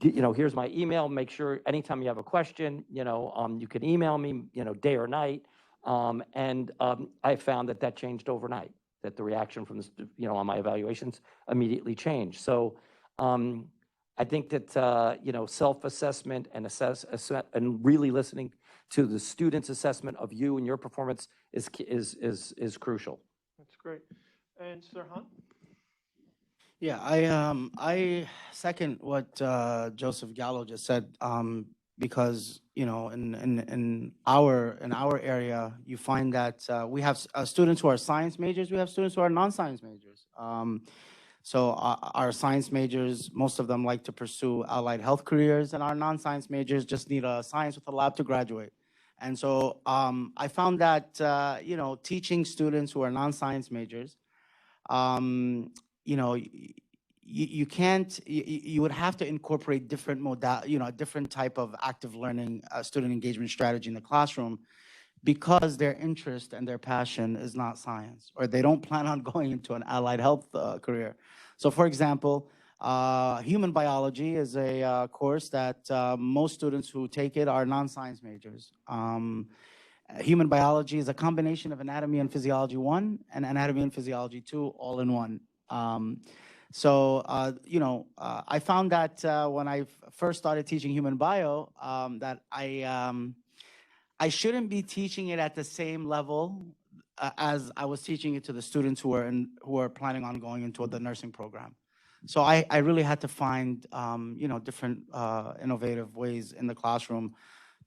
Here's my email, make sure anytime you have a question, you can email me, day or night. I found that changed overnight, that the reaction from on my evaluations immediately changed. So I think that, self-assessment and really listening to the student's assessment of you and your performance is crucial. That's great. And Sir Hunt? Yeah, I second what Joseph Gallo just said, because in our area, you find that we have students who are science majors, we have students who are non-science majors. So our science majors, most of them like to pursue allied health careers, and our non-science majors just need a science with a lab to graduate. And so I found that teaching students who are non-science majors, you would have to incorporate different different type of active learning student engagement strategy in the classroom, because their interest and their passion is not science, or they don't plan on going into an allied health career. So for example, human biology is a course that most students who take it are non-science majors. Human biology is a combination of anatomy and physiology 1 and anatomy and physiology 2 all in one. I found that when I first started teaching human bio, that I shouldn't be teaching it at the same level as I was teaching it to the students who are planning on going into the nursing program. So I really had to find different innovative ways in the classroom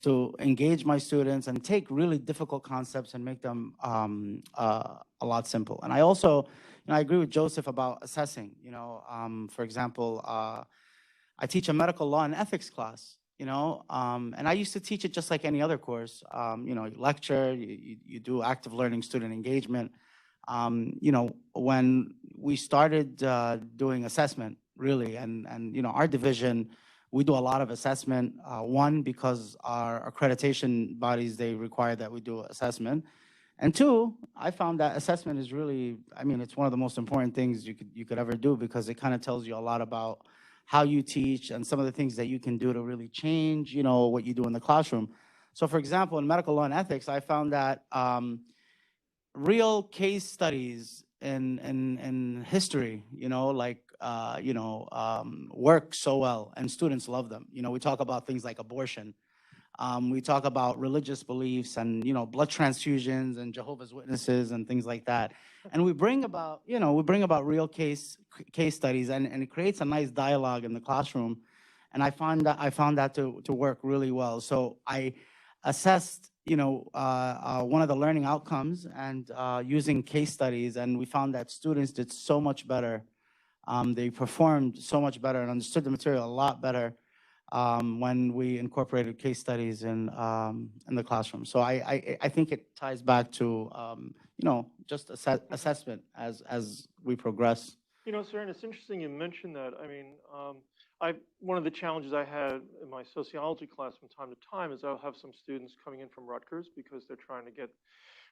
to engage my students and take really difficult concepts and make them a lot simple. And I also, I agree with Joseph about assessing. For example, I teach a medical law and ethics class. And I used to teach it just like any other course. You lecture, you do active learning, student engagement. When we started doing assessment, really, and our division, we do a lot of assessment. One, because our accreditation bodies, they require that we do assessment. And two, I found that assessment is really, it's one of the most important things you could ever do, because it kind of tells you a lot about how you teach and some of the things that you can do to really change, you know, what you do in the classroom. So for example, in medical law and ethics, I found that real case studies in history, you know, like, work so well and students love them. You know, we talk about things like abortion. We talk about religious beliefs and, you know, blood transfusions and Jehovah's Witnesses and things like that. And we bring about, you know, real case studies and it creates a nice dialogue in the classroom. And I found that to work really well. So I assessed, you know, one of the learning outcomes and using case studies, and we found that students did so much better. They performed so much better and understood the material a lot better when we incorporated case studies in the classroom. So I think it ties back to you know, just assessment as we progress. You know, sir, and it's interesting you mentioned that. I mean, one of the challenges I had in my sociology class from time to time is I'll have some students coming in from Rutgers because they're trying to get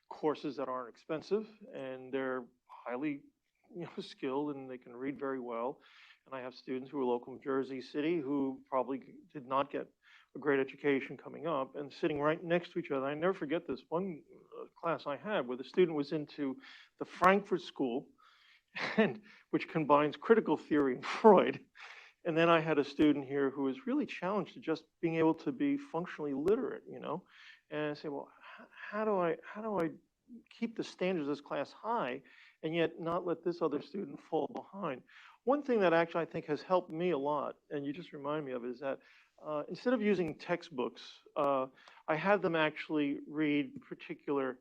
courses that aren't expensive and they're highly, you know, skilled and they can read very well. And I have students who are local from Jersey City who probably did not get a great education coming up and sitting right next to each other. I never forget this one class I had where the student was into the Frankfurt School, and which combines critical theory and Freud. And then I had a student here who was really challenged to just being able to be functionally literate, you know. And I say, well, how do I keep the standards of this class high and yet not let this other student fall behind? One thing that actually I think has helped me a lot, and you just remind me of, is that instead of using textbooks, I had them actually read particular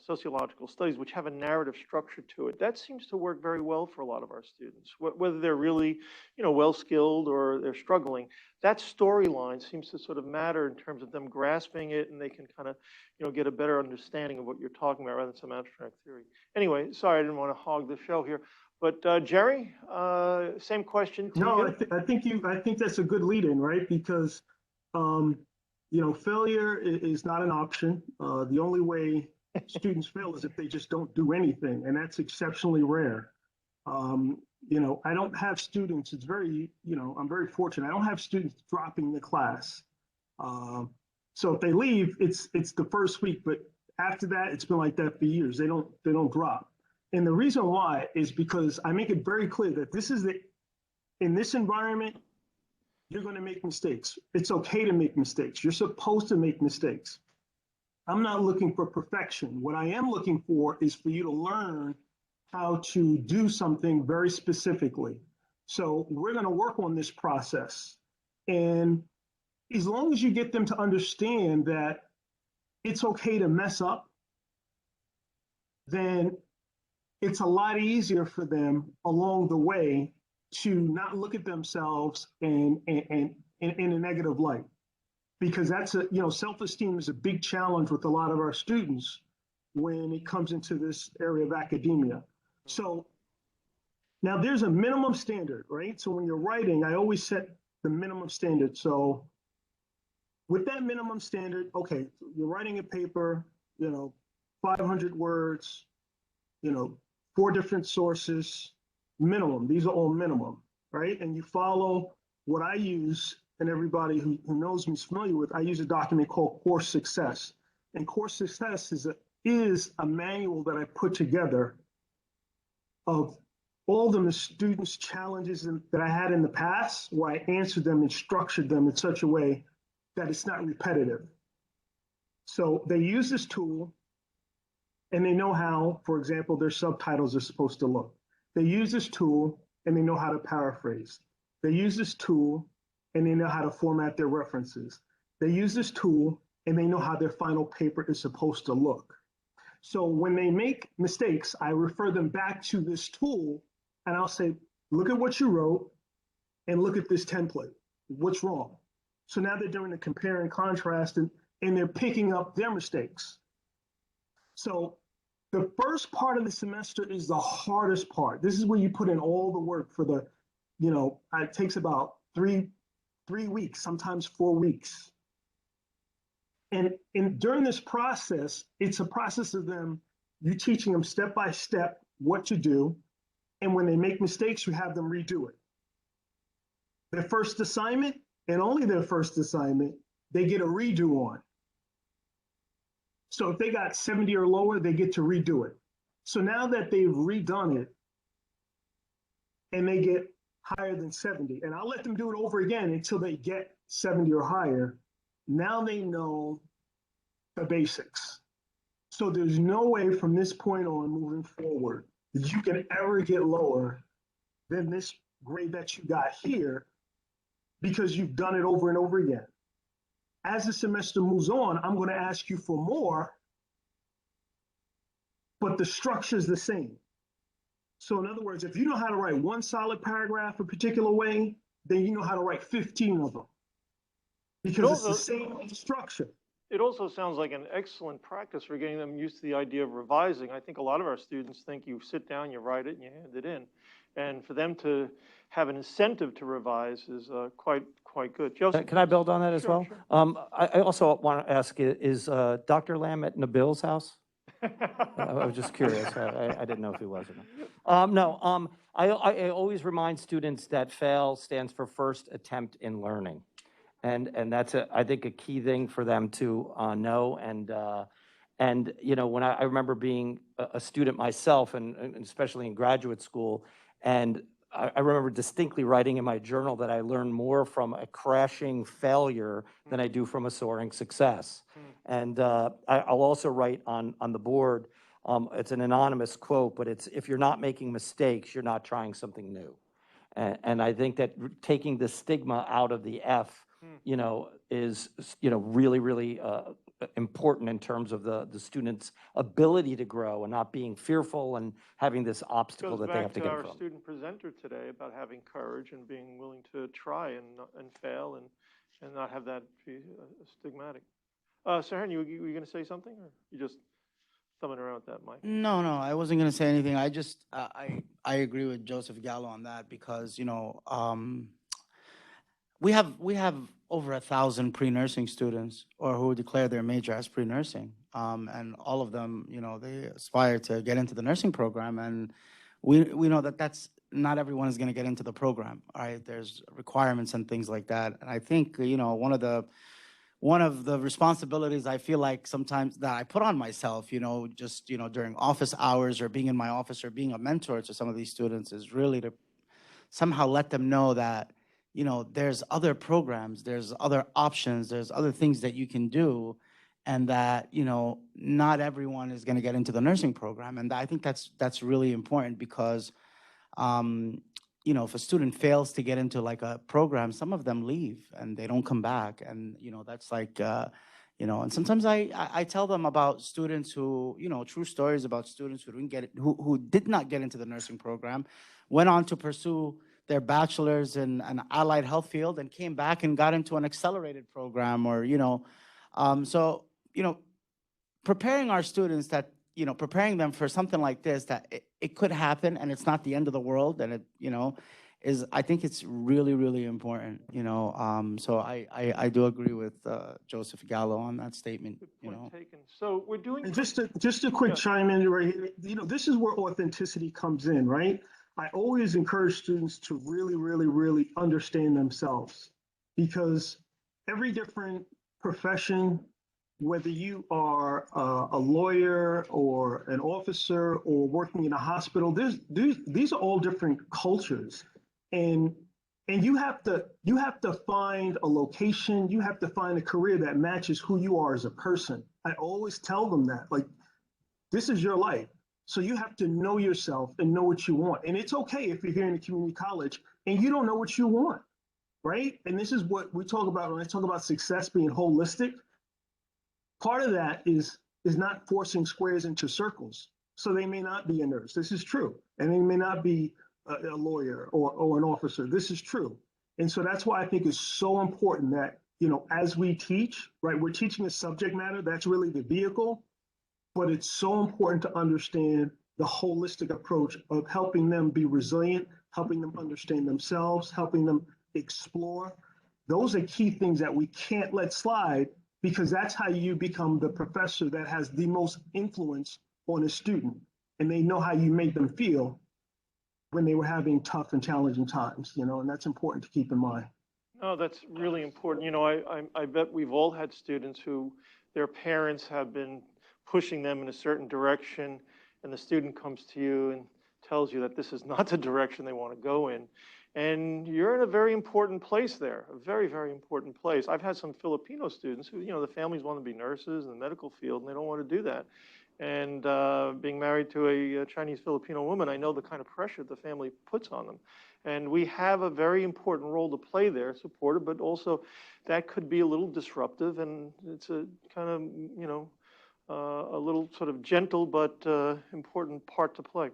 sociological studies which have a narrative structure to it. That seems to work very well for a lot of our students, whether they're really, you know, well-skilled or they're struggling. That storyline seems to sort of matter in terms of them grasping it, and they can kind of, you know, get a better understanding of what you're talking about rather than some abstract theory. Anyway, sorry, I didn't want to hog the show here. But Jerry, same question to you. I think that's a good lead-in, right? Because you know, failure is not an option. The only way students fail is if they just don't do anything, and that's exceptionally rare. You know, I don't have students. It's very, you know, I'm very fortunate. I don't have students dropping the class. So if they leave, it's the first week, but after that, it's been like that for years. They don't drop. And the reason why is because I make it very clear that in this environment, you're going to make mistakes. It's okay to make mistakes. You're supposed to make mistakes. I'm not looking for perfection. What I am looking for is for you to learn how to do something very specifically. So we're going to work on this process. And as long as you get them to understand that it's okay to mess up, then it's a lot easier for them along the way to not look at themselves in a negative light. Because that's you know, self-esteem is a big challenge with a lot of our students when it comes into this area of academia. So now there's a minimum standard, right? So when you're writing, I always set the minimum standard. So with that minimum standard, okay, you're writing a paper, you know, 500 words, you know, 4 different sources, minimum. These are all minimum, right? And you follow what I use, and everybody who knows me is familiar with, I use a document called Course Success. And Course Success is a manual that I put together of all the students' challenges that I had in the past, where I answered them and structured them in such a way that it's not repetitive. So they use this tool and they know how, for example, their subtitles are supposed to look. They use this tool and they know how to paraphrase. They use this tool and they know how to format their references. They use this tool and they know how their final paper is supposed to look. So when they make mistakes, I refer them back to this tool and I'll say, look at what you wrote and look at this template. What's wrong? So now they're doing the compare and contrast and they're picking up their mistakes. So the first part of the semester is the hardest part. This is where you put in all the work for the, you know, it takes about three weeks, sometimes 4 weeks. And during this process, it's a process of you teaching them step by step what to do. And when they make mistakes, you have them redo it. Their first assignment, and only their first assignment, they get a redo on. So if they got 70 or lower, they get to redo it. So now that they've redone it and they get higher than 70, and I'll let them do it over again until they get 70 or higher, now they know the basics. So there's no way from this point on moving forward that you can ever get lower than this grade that you got here because you've done it over and over again. As the semester moves on, I'm going to ask you for more, but the structure is the same. So in other words, if you know how to write one solid paragraph a particular way, then you know how to write 15 of them because it's the same structure. It also sounds like an excellent practice for getting them used to the idea of revising. I think a lot of our students think you sit down, you write it, and you hand it in. And for them to have an incentive to revise is quite good. Joseph? Can I build on that as well? Sure. I also want to ask, is Dr. Lamb at Nabil's house? I was just curious. I didn't know if he was or not. I always remind students that FAIL stands for First Attempt in Learning. And that's, I think, a key thing for them to know. And you know, when I remember being a student myself, and especially in graduate school, and I remember distinctly writing in my journal that I learned more from a crashing failure than I do from a soaring success. And I'll also write on the board, it's an anonymous quote, but it's, if you're not making mistakes, you're not trying something new. And I think that taking the stigma out of the F, you know, is, you know, really, really important in terms of the student's ability to grow and not being fearful and having this obstacle that they have to get our from. student presenter today about having courage and being willing to try and fail and not have that be stigmatic. Saren, you going to say something, or you just thumbing around with that mic? No, I wasn't going to say anything. I just, I agree with Joseph Gallo on that because, you know, we have over 1,000 pre-nursing students or who declare their major as pre-nursing. And all of them, you know, they aspire to get into the nursing program. And we know that that's not everyone is going to get into the program, right? There's requirements and things like that. And I think, you know, one of the responsibilities I feel like sometimes that I put on myself, you know, just, you know, during office hours or being in my office or being a mentor to some of these students is really to somehow let them know that, you know, there's other programs, there's other options, there's other things that you can do, and that, you know, not everyone is going to get into the nursing program. And I think that's really important because, you know, if a student fails to get into like a program, some of them leave and they don't come back. And, you know, that's like, you know, and sometimes I tell them about students who, you know, true stories about students who didn't get it, who did not get into the nursing program, went on to pursue their bachelor's in an allied health field and came back and got into an accelerated program, or, you know, so, you know, preparing our students that, you know, preparing them for something like this, that it could happen and it's not the end of the world, and it, you know, is, I think it's really, really important, you know. So I do agree with Joseph Gallo on that statement, you know. Taken. So we're doing. And just a quick chime in right here. You know, this is where authenticity comes in, right? I always encourage students to really, really, really understand themselves, because every different profession, whether you are a lawyer or an officer or working in a hospital, these are all different cultures, and you have to find a location, you have to find a career that matches who you are as a person. I always tell them that, like, this is your life. So you have to know yourself and know what you want. And it's okay if you're here in a community college and you don't know what you want, right? And this is what we talk about when I talk about success being holistic. Part of that is not forcing squares into circles. So they may not be a nurse. This is true. And they may not be a lawyer or an officer. This is true. And so that's why I think it's so important that, you know, as we teach, right, we're teaching a subject matter. That's really the vehicle. But it's so important to understand the holistic approach of helping them be resilient, helping them understand themselves, helping them explore. Those are key things that we can't let slide, because that's how you become the professor that has the most influence on a student, and they know how you make them feel. when they were having tough and challenging times, and that's important to keep in mind. No, that's really important. I bet we've all had students who their parents have been pushing them in a certain direction, and the student comes to you and tells you that this is not the direction they want to go in. And you're in a very important place there, a very, very important place. I've had some Filipino students who, the families want to be nurses in the medical field, and they don't want to do that. And being married to a Chinese Filipino woman, I know the kind of pressure the family puts on them. And we have a very important role to play there, supportive, but also that could be a little disruptive, and it's a kind of, a little sort of gentle but important part to play.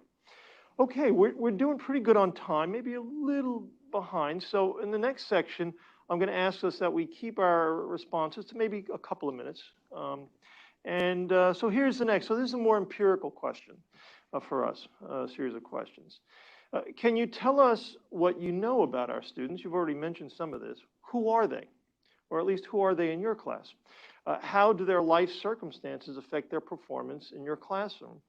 Okay, we're doing pretty good on time, maybe a little behind. So in the next section, I'm going to ask us that we keep our responses to maybe a couple of minutes. So here's the next. So this is a more empirical question for us, a series of questions. Can you tell us what you know about our students? You've already mentioned some of this. Who are they? Or at least who are they in your class? How do their life circumstances affect their performance in your classroom?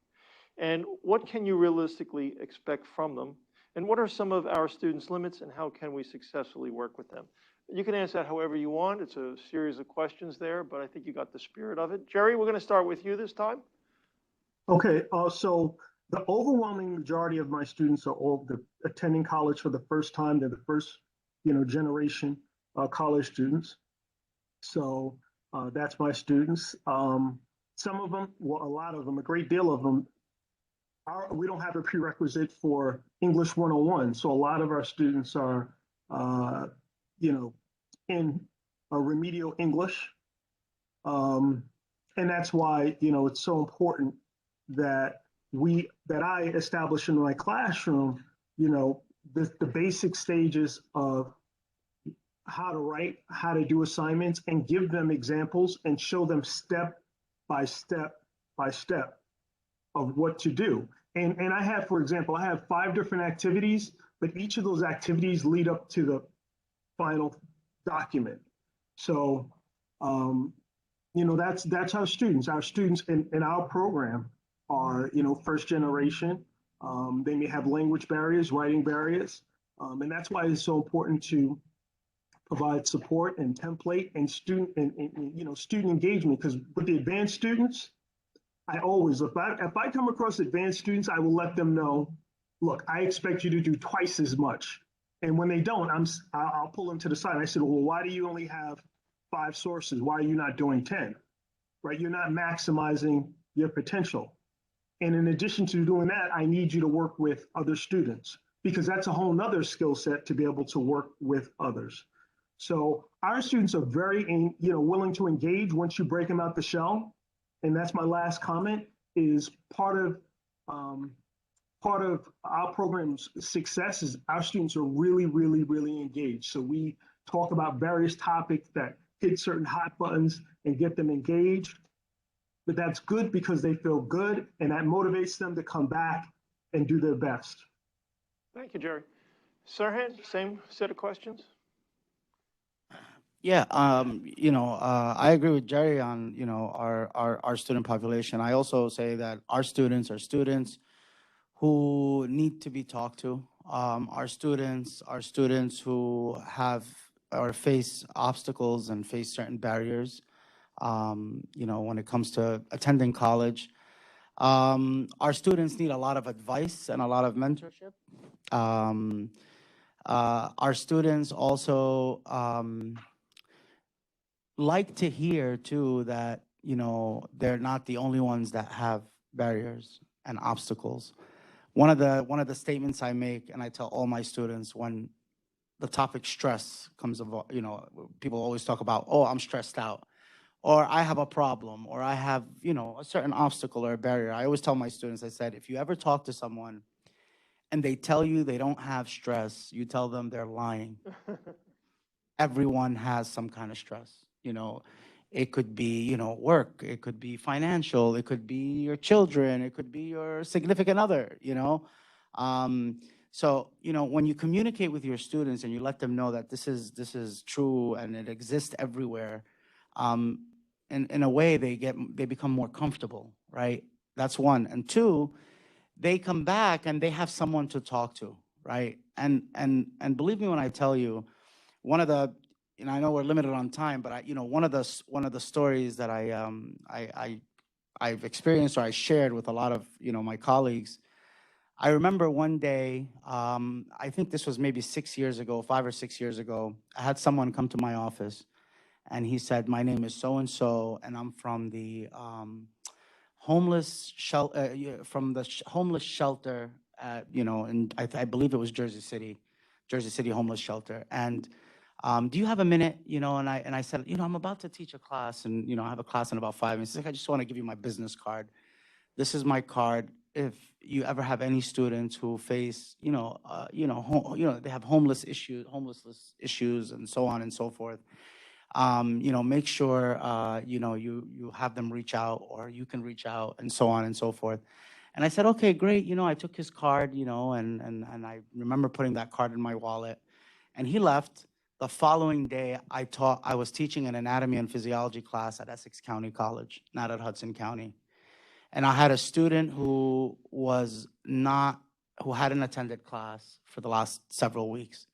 And what can you realistically expect from them? And what are some of our students' limits, and how can we successfully work with them? You can answer that however you want. It's a series of questions there, but I think you got the spirit of it. Jerry, we're going to start with you this time. Okay, so the overwhelming majority of my students are all attending college for the first time. They're the first, generation college students. So that's my students. Some of them, well, a lot of them, a great deal of them, we don't have a prerequisite for English 101. So a lot of our students are, in remedial English. And that's why, it's so important that I establish in my classroom, the basic stages of how to write, how to do assignments, and give them examples and show them step by step of what to do. And I have, for example, 5 different activities, but each of those activities lead up to the final document. So, that's our students. Our students in our program are, first generation. They may have language barriers, writing barriers. And that's why it's so important to provide support and template and student engagement, because with the advanced students, if I come across advanced students, I will let them know, look, I expect you to do twice as much. And when they don't, I'll pull them to the side. I said, well, why do you only have 5 sources? Why are you not doing 10? Right? You're not maximizing your potential. And in addition to doing that, I need you to work with other students, because that's a whole nother skill set to be able to work with others. So our students are very, willing to engage once you break them out the shell. And that's my last comment, is part of our program's success is our students are really, really, really engaged. So we talk about various topics that hit certain hot buttons and get them engaged. But that's good because they feel good, and that motivates them to come back and do their best. Thank you, Jerry. Sirhan, same set of questions? Yeah, I agree with Jerry on, our student population. I also say that our students are students who need to be talked to. Our students are students who have or face obstacles and face certain barriers, when it comes to attending college. Our students need a lot of advice and a lot of mentorship. Our students also like to hear too that, they're not the only ones that have barriers and obstacles. One of the statements I make, and I tell all my students, when the topic stress comes about, people always talk about, oh, I'm stressed out, or I have a problem, or I have, a certain obstacle or a barrier. I always tell my students, I said, if you ever talk to someone and they tell you they don't have stress, you tell them they're lying. Everyone has some kind of stress. It could be, work, it could be financial, it could be your children, it could be your significant other, So, when you communicate with your students and you let them know that this is true and it exists everywhere, in a way they become more comfortable, right? That's one. And two, they come back and they have someone to talk to, right? And believe me when I tell you, one of the, and I know we're limited on time, but one of the stories that I've experienced or I shared with a lot of my colleagues. I remember one day, I think this was maybe 6 years ago, 5 or 6 years ago, I had someone come to my office and he said, my name is so-and-so, and I'm from the homeless shelter, homeless shelter, and I believe it was Jersey City homeless shelter. And do you have a minute? And I said, I'm about to teach a class, and I have a class in about 5 minutes. He's like, I just want to give you my business card. This is my card. If you ever have any students who face, they have homelessness issues, and so on and so forth. Make sure, you have them reach out, or you can reach out, and so on and so forth. And I said, okay, great. I took his card, and I remember putting that card in my wallet, and he left. The following day, I was teaching an anatomy and physiology class at Essex County College, not at Hudson County. And I had a student who hadn't attended class for the last several weeks.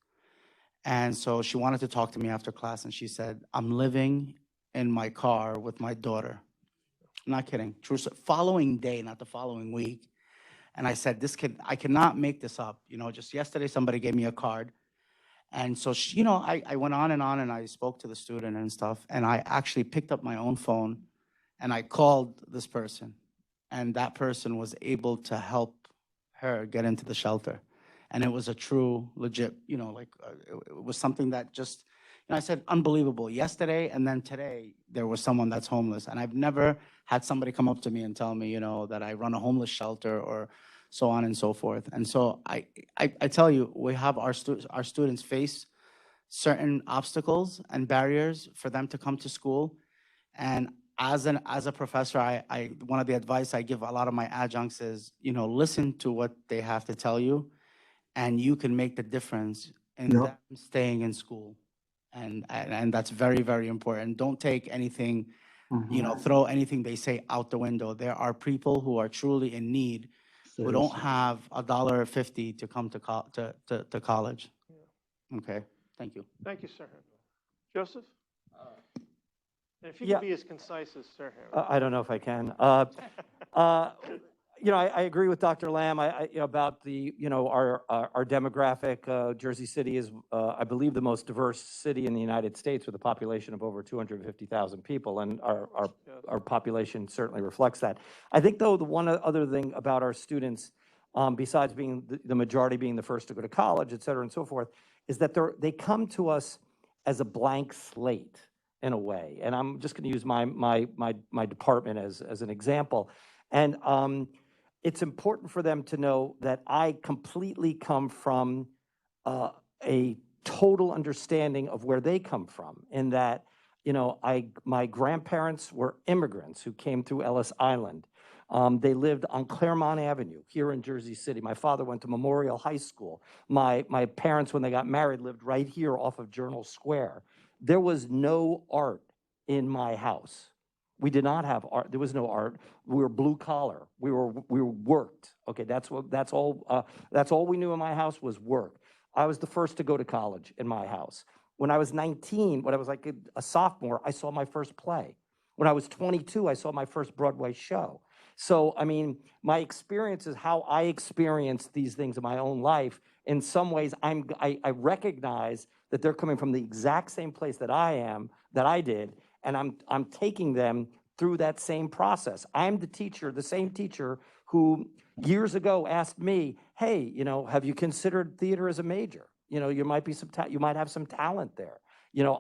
And so she wanted to talk to me after class, and she said, I'm living in my car with my daughter. I'm not kidding. True. Following day, not the following week. And I said, I cannot make this up. Just yesterday, somebody gave me a card. And so, I went on, and I spoke to the student and stuff. And I actually picked up my own phone, and I called this person. And that person was able to help her get into the shelter. And it was a true, legit, it was something that just, I said, unbelievable. Yesterday and then today, there was someone that's homeless. And I've never had somebody come up to me and tell me, that I run a homeless shelter or so on and so forth. And so I tell you, we have our students face certain obstacles and barriers for them to come to school. And as a professor, one of the advice I give a lot of my adjuncts is, listen to what they have to tell you, and you can make the difference in them staying in school. And that's very, very important. Don't take anything, throw anything they say out the window. There are people who are truly in need who don't have $1.50 to come to college. Okay, thank you. Thank you, Sir. Joseph? And if you can be as concise as Sir Harry. I don't know if I can. I agree with Dr. Lamb about the, our demographic. Jersey City is, I believe, the most diverse city in the United States with a population of over 250,000 people, and our population certainly reflects that. I think, though, the one other thing about our students, besides being the majority being the first to go to college, et cetera, and so forth, is that they come to us as a blank slate in a way. And I'm just going to use my department as an example. And it's important for them to know that I completely come from a total understanding of where they come from, in that, my grandparents were immigrants who came through Ellis Island. They lived on Claremont Avenue here in Jersey City. My father went to Memorial High School. My parents, when they got married, lived right here off of Journal Square. There was no art in my house. We did not have art. There was no art. We were blue collar. We were worked. Okay, that's all we knew in my house was work. I was the first to go to college in my house. When I was 19, when I was like a sophomore, I saw my first play. When I was 22, I saw my first Broadway show. So, I mean, my experience is how I experienced these things in my own life. In some ways, I recognize that they're coming from the exact same place that I did, and I'm taking them through that same process. I'm the same teacher who years ago asked me, hey, have you considered theater as a major? You might have some talent there.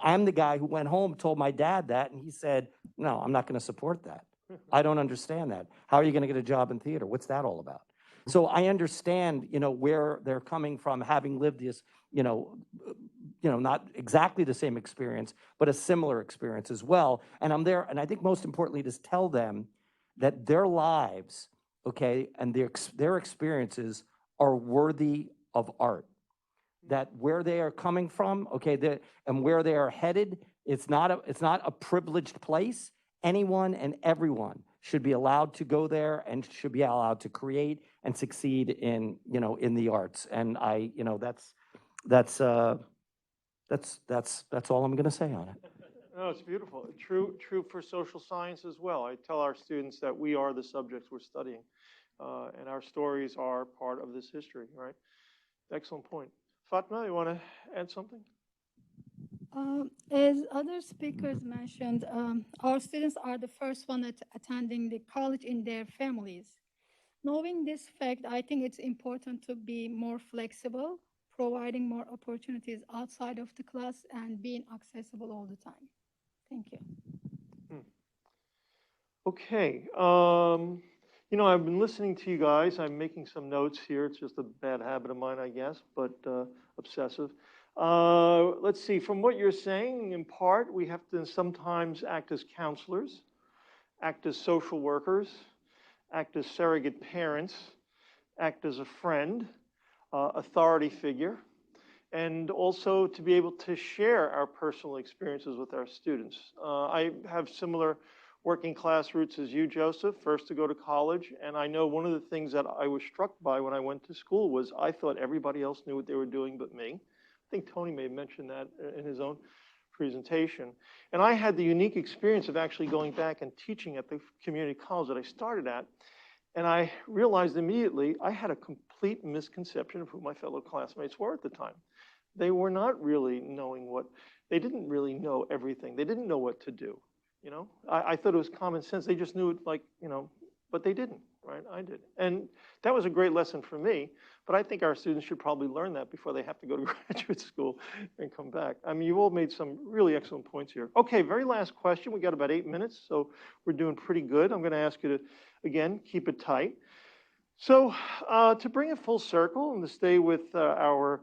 I'm the guy who went home, told my dad that, and he said, no, I'm not going to support that. I don't understand that. How are you going to get a job in theater? What's that all about? So I understand, where they're coming from, having lived this, not exactly the same experience, but a similar experience as well. And I'm there, and I think most importantly, to tell them that their lives, okay, and their experiences are worthy of art. That where they are coming from, okay, and where they are headed, it's not a privileged place. Anyone and everyone should be allowed to go there and should be allowed to create and succeed in, in the arts. And that's all I'm going to say on it. No, it's beautiful. True for social science as well. I tell our students that we are the subjects we're studying, and our stories are part of this history, right? Excellent point. Fatma, you want to add something? As other speakers mentioned, our students are the first one attending the college in their families. Knowing this fact, I think it's important to be more flexible, providing more opportunities outside of the class and being accessible all the time. Thank you. Okay. I've been listening to you guys. I'm making some notes here. It's just a bad habit of mine, I guess, but obsessive. Let's see. From what you're saying, in part, we have to sometimes act as counselors, act as social workers, act as surrogate parents, act as a friend, authority figure, and also to be able to share our personal experiences with our students. I have similar working class roots as you, Joseph, first to go to college, and I know one of the things that I was struck by when I went to school was I thought everybody else knew what they were doing but me. I think Tony may have mentioned that in his own presentation. And I had the unique experience of actually going back and teaching at the community college that I started at, and I realized immediately I had a complete misconception of who my fellow classmates were at the time. They were not really knowing they didn't really know everything. They didn't know what to do. I thought it was common sense. They just knew it but they didn't, right? I did. And that was a great lesson for me, but I think our students should probably learn that before they have to go to graduate school and come back. I mean, you all made some really excellent points here. Okay, very last question. We got about 8 minutes, so we're doing pretty good. I'm going to ask you to, again, keep it tight. So to bring it full circle and to stay with our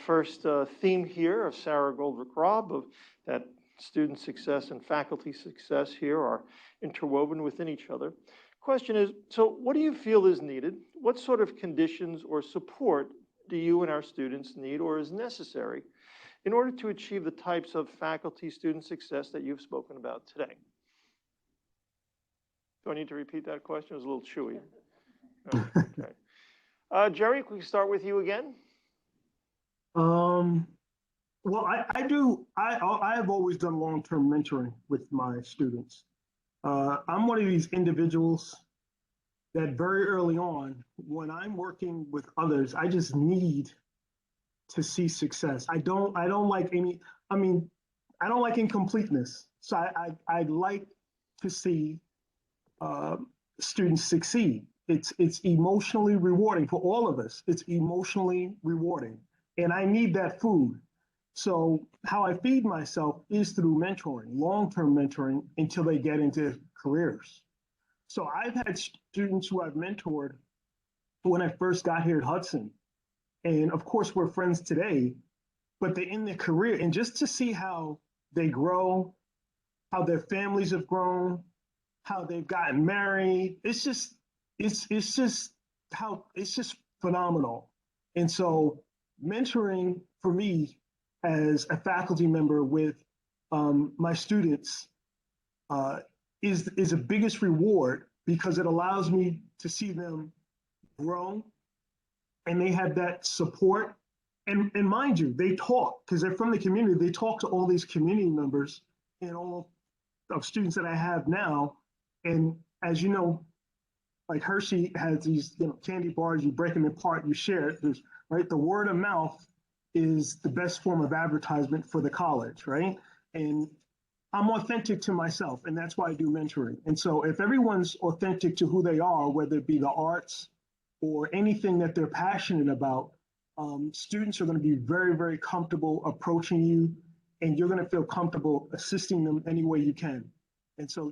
first theme here of Sarah Goldrick-Robb, of that student success and faculty success here are interwoven within each other. Question is, so what do you feel is needed? What sort of conditions or support do you and our students need or is necessary in order to achieve the types of faculty-student success that you've spoken about today? Do I need to repeat that question? It was a little chewy. Okay. Jerry, can we start with you again? Well, I do. I have always done long-term mentoring with my students. I'm one of these individuals that very early on, when I'm working with others, I just need to see success. I don't like I don't like incompleteness. So I'd like to see students succeed. It's emotionally rewarding for all of us. It's emotionally rewarding. And I need that food. So how I feed myself is through mentoring, long-term mentoring until they get into careers. So I've had students who I've mentored when I first got here at Hudson. And of course, we're friends today, but they're in their career. And just to see how they grow, how their families have grown, how they've gotten married, it's just phenomenal. And so mentoring for me as a faculty member with my students is the biggest reward because it allows me to see them grow and they have that support. And mind you, they talk because they're from the community. They talk to all these community members and all of students that I have now. And as you know, like Hershey has these candy bars, you break them apart, you share it, right? The word of mouth is the best form of advertisement for the college, right? And I'm authentic to myself, and that's why I do mentoring. And so if everyone's authentic to who they are, whether it be the arts or anything that they're passionate about, students are going to be very, very comfortable approaching you, and you're going to feel comfortable assisting them any way you can. And so,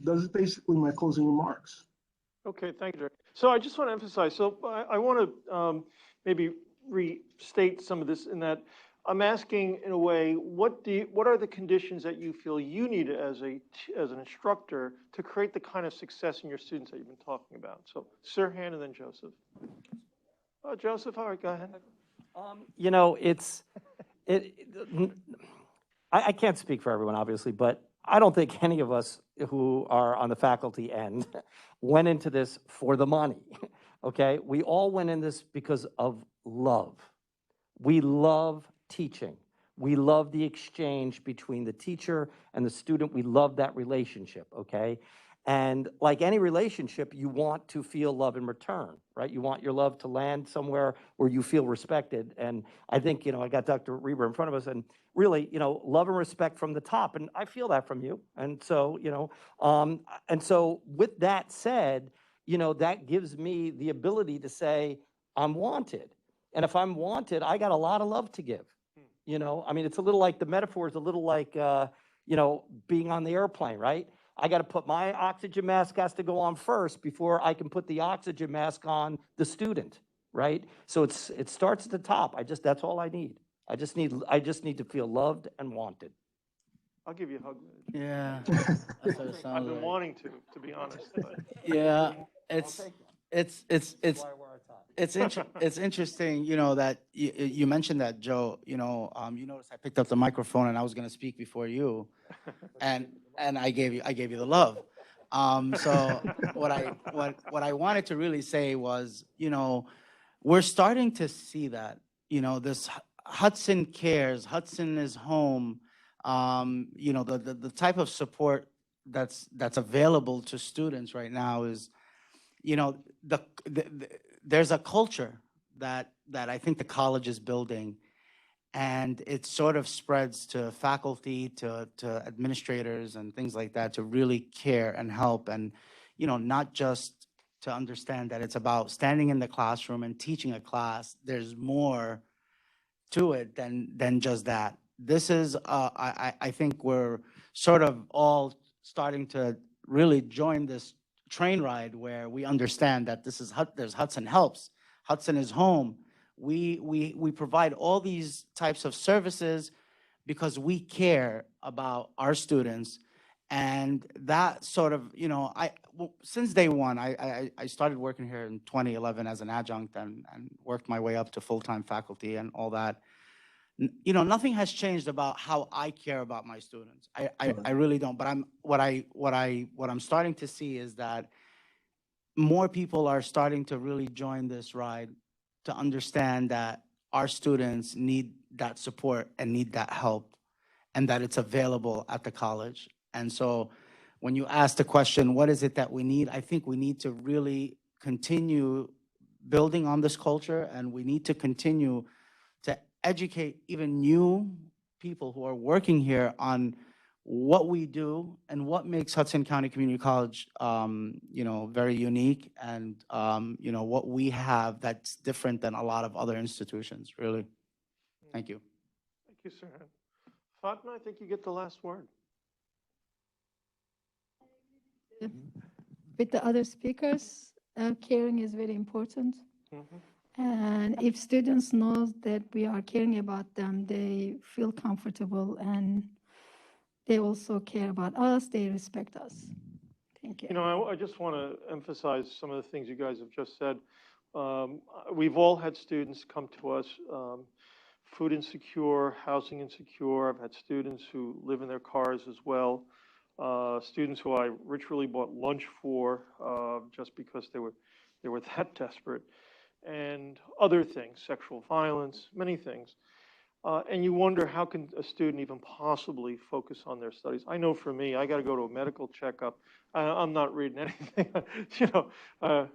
those are basically my closing remarks. Okay, thank you, Jerry. So I just want to emphasize, so I want to maybe restate some of this in that I'm asking in a way, what are the conditions that you feel you need as an instructor to create the kind of success in your students that you've been talking about? So Sirhan and then Joseph. Joseph, all right, go ahead. I can't speak for everyone, obviously, but I don't think any of us who are on the faculty end went into this for the money, okay? We all went in this because of love. We love teaching. We love the exchange between the teacher and the student. We love that relationship, okay? And like any relationship, you want to feel love in return, right? You want your love to land somewhere where you feel respected. And I think, I got Dr. Reber in front of us, and really, love and respect from the top. And I feel that from you. And so, with that said, that gives me the ability to say, I'm wanted. And if I'm wanted, I got a lot of love to give. It's a little like, the metaphor is a little like, being on the airplane, right? I got to put my oxygen mask has to go on first before I can put the oxygen mask on the student, right? So it starts at the top. That's all I need. I just need to feel loved and wanted. I'll give you a hug. Yeah. That's what it sounds I've been like. wanting to be honest. But. Yeah, it's it's interesting, that you mentioned that, Joe. You notice I picked up the microphone and I was going to speak before you, and I gave you the love. So what I wanted to really say was, we're starting to see that, this Hudson cares, Hudson is home. The type of support that's available to students right now is, there's a culture that I think the college is building, and it sort of spreads to faculty, to administrators and things like that, to really care and help, and not just to understand that it's about standing in the classroom and teaching a class. There's more to it than just that. This is I think we're sort of all starting to really join this train ride where we understand that there's Hudson Helps, Hudson is home. We provide all these types of services because we care about our students, and that sort of, since day one, I started working here in 2011 as an adjunct and worked my way up to full-time faculty and all that. Nothing has changed about how I care about my students. I really don't. But what I'm starting to see is that more people are starting to really join this ride, to understand that our students need that support and need that help, and that it's available at the college. And so when you ask the question, what is it that we need? I think we need to really continue building on this culture, and we need to continue to educate even new people who are working here on what we do and what makes Hudson County Community College, very unique, and, what we have that's different than a lot of other institutions, really. Thank you. Thank you, sir. Fatma, I think you get the last word. With the other speakers, caring is very important. And if students know that we are caring about them, they feel comfortable, and they also care about us, they respect us. Thank you. I just want to emphasize some of the things you guys have just said. We've all had students come to us, food insecure, housing insecure. I've had students who live in their cars as well. Students who I literally bought lunch for just because they were that desperate. And other things, sexual violence, many things. And you wonder, how can a student even possibly focus on their studies? I know for me, I got to go to a medical checkup. I'm not reading anything,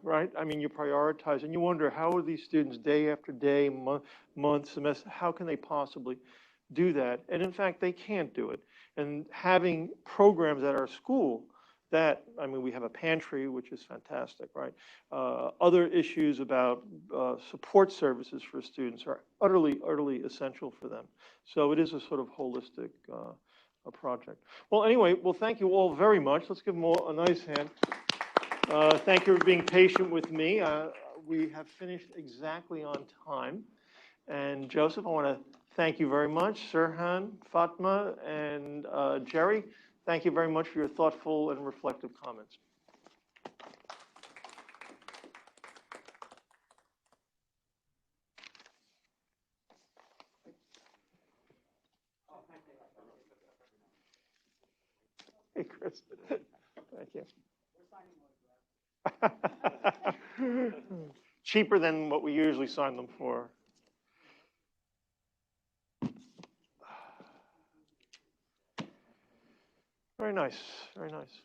right? You prioritize, and you wonder, how are these students day after day, month, semester, how can they possibly do that? And in fact, they can't do it. And having programs at our school that, we have a pantry, which is fantastic, right? Other issues about support services for students are utterly, utterly essential for them. So it is a sort of holistic project. Well, anyway, thank you all very much. Let's give them all a nice hand. Thank you for being patient with me. We have finished exactly on time. And Joseph, I want to thank you very much. Sirhan, Fatma, and Jerry, thank you very much for your thoughtful and reflective comments. Hey, Chris. Thank you. Cheaper than what we usually sign them for. Very nice, very nice.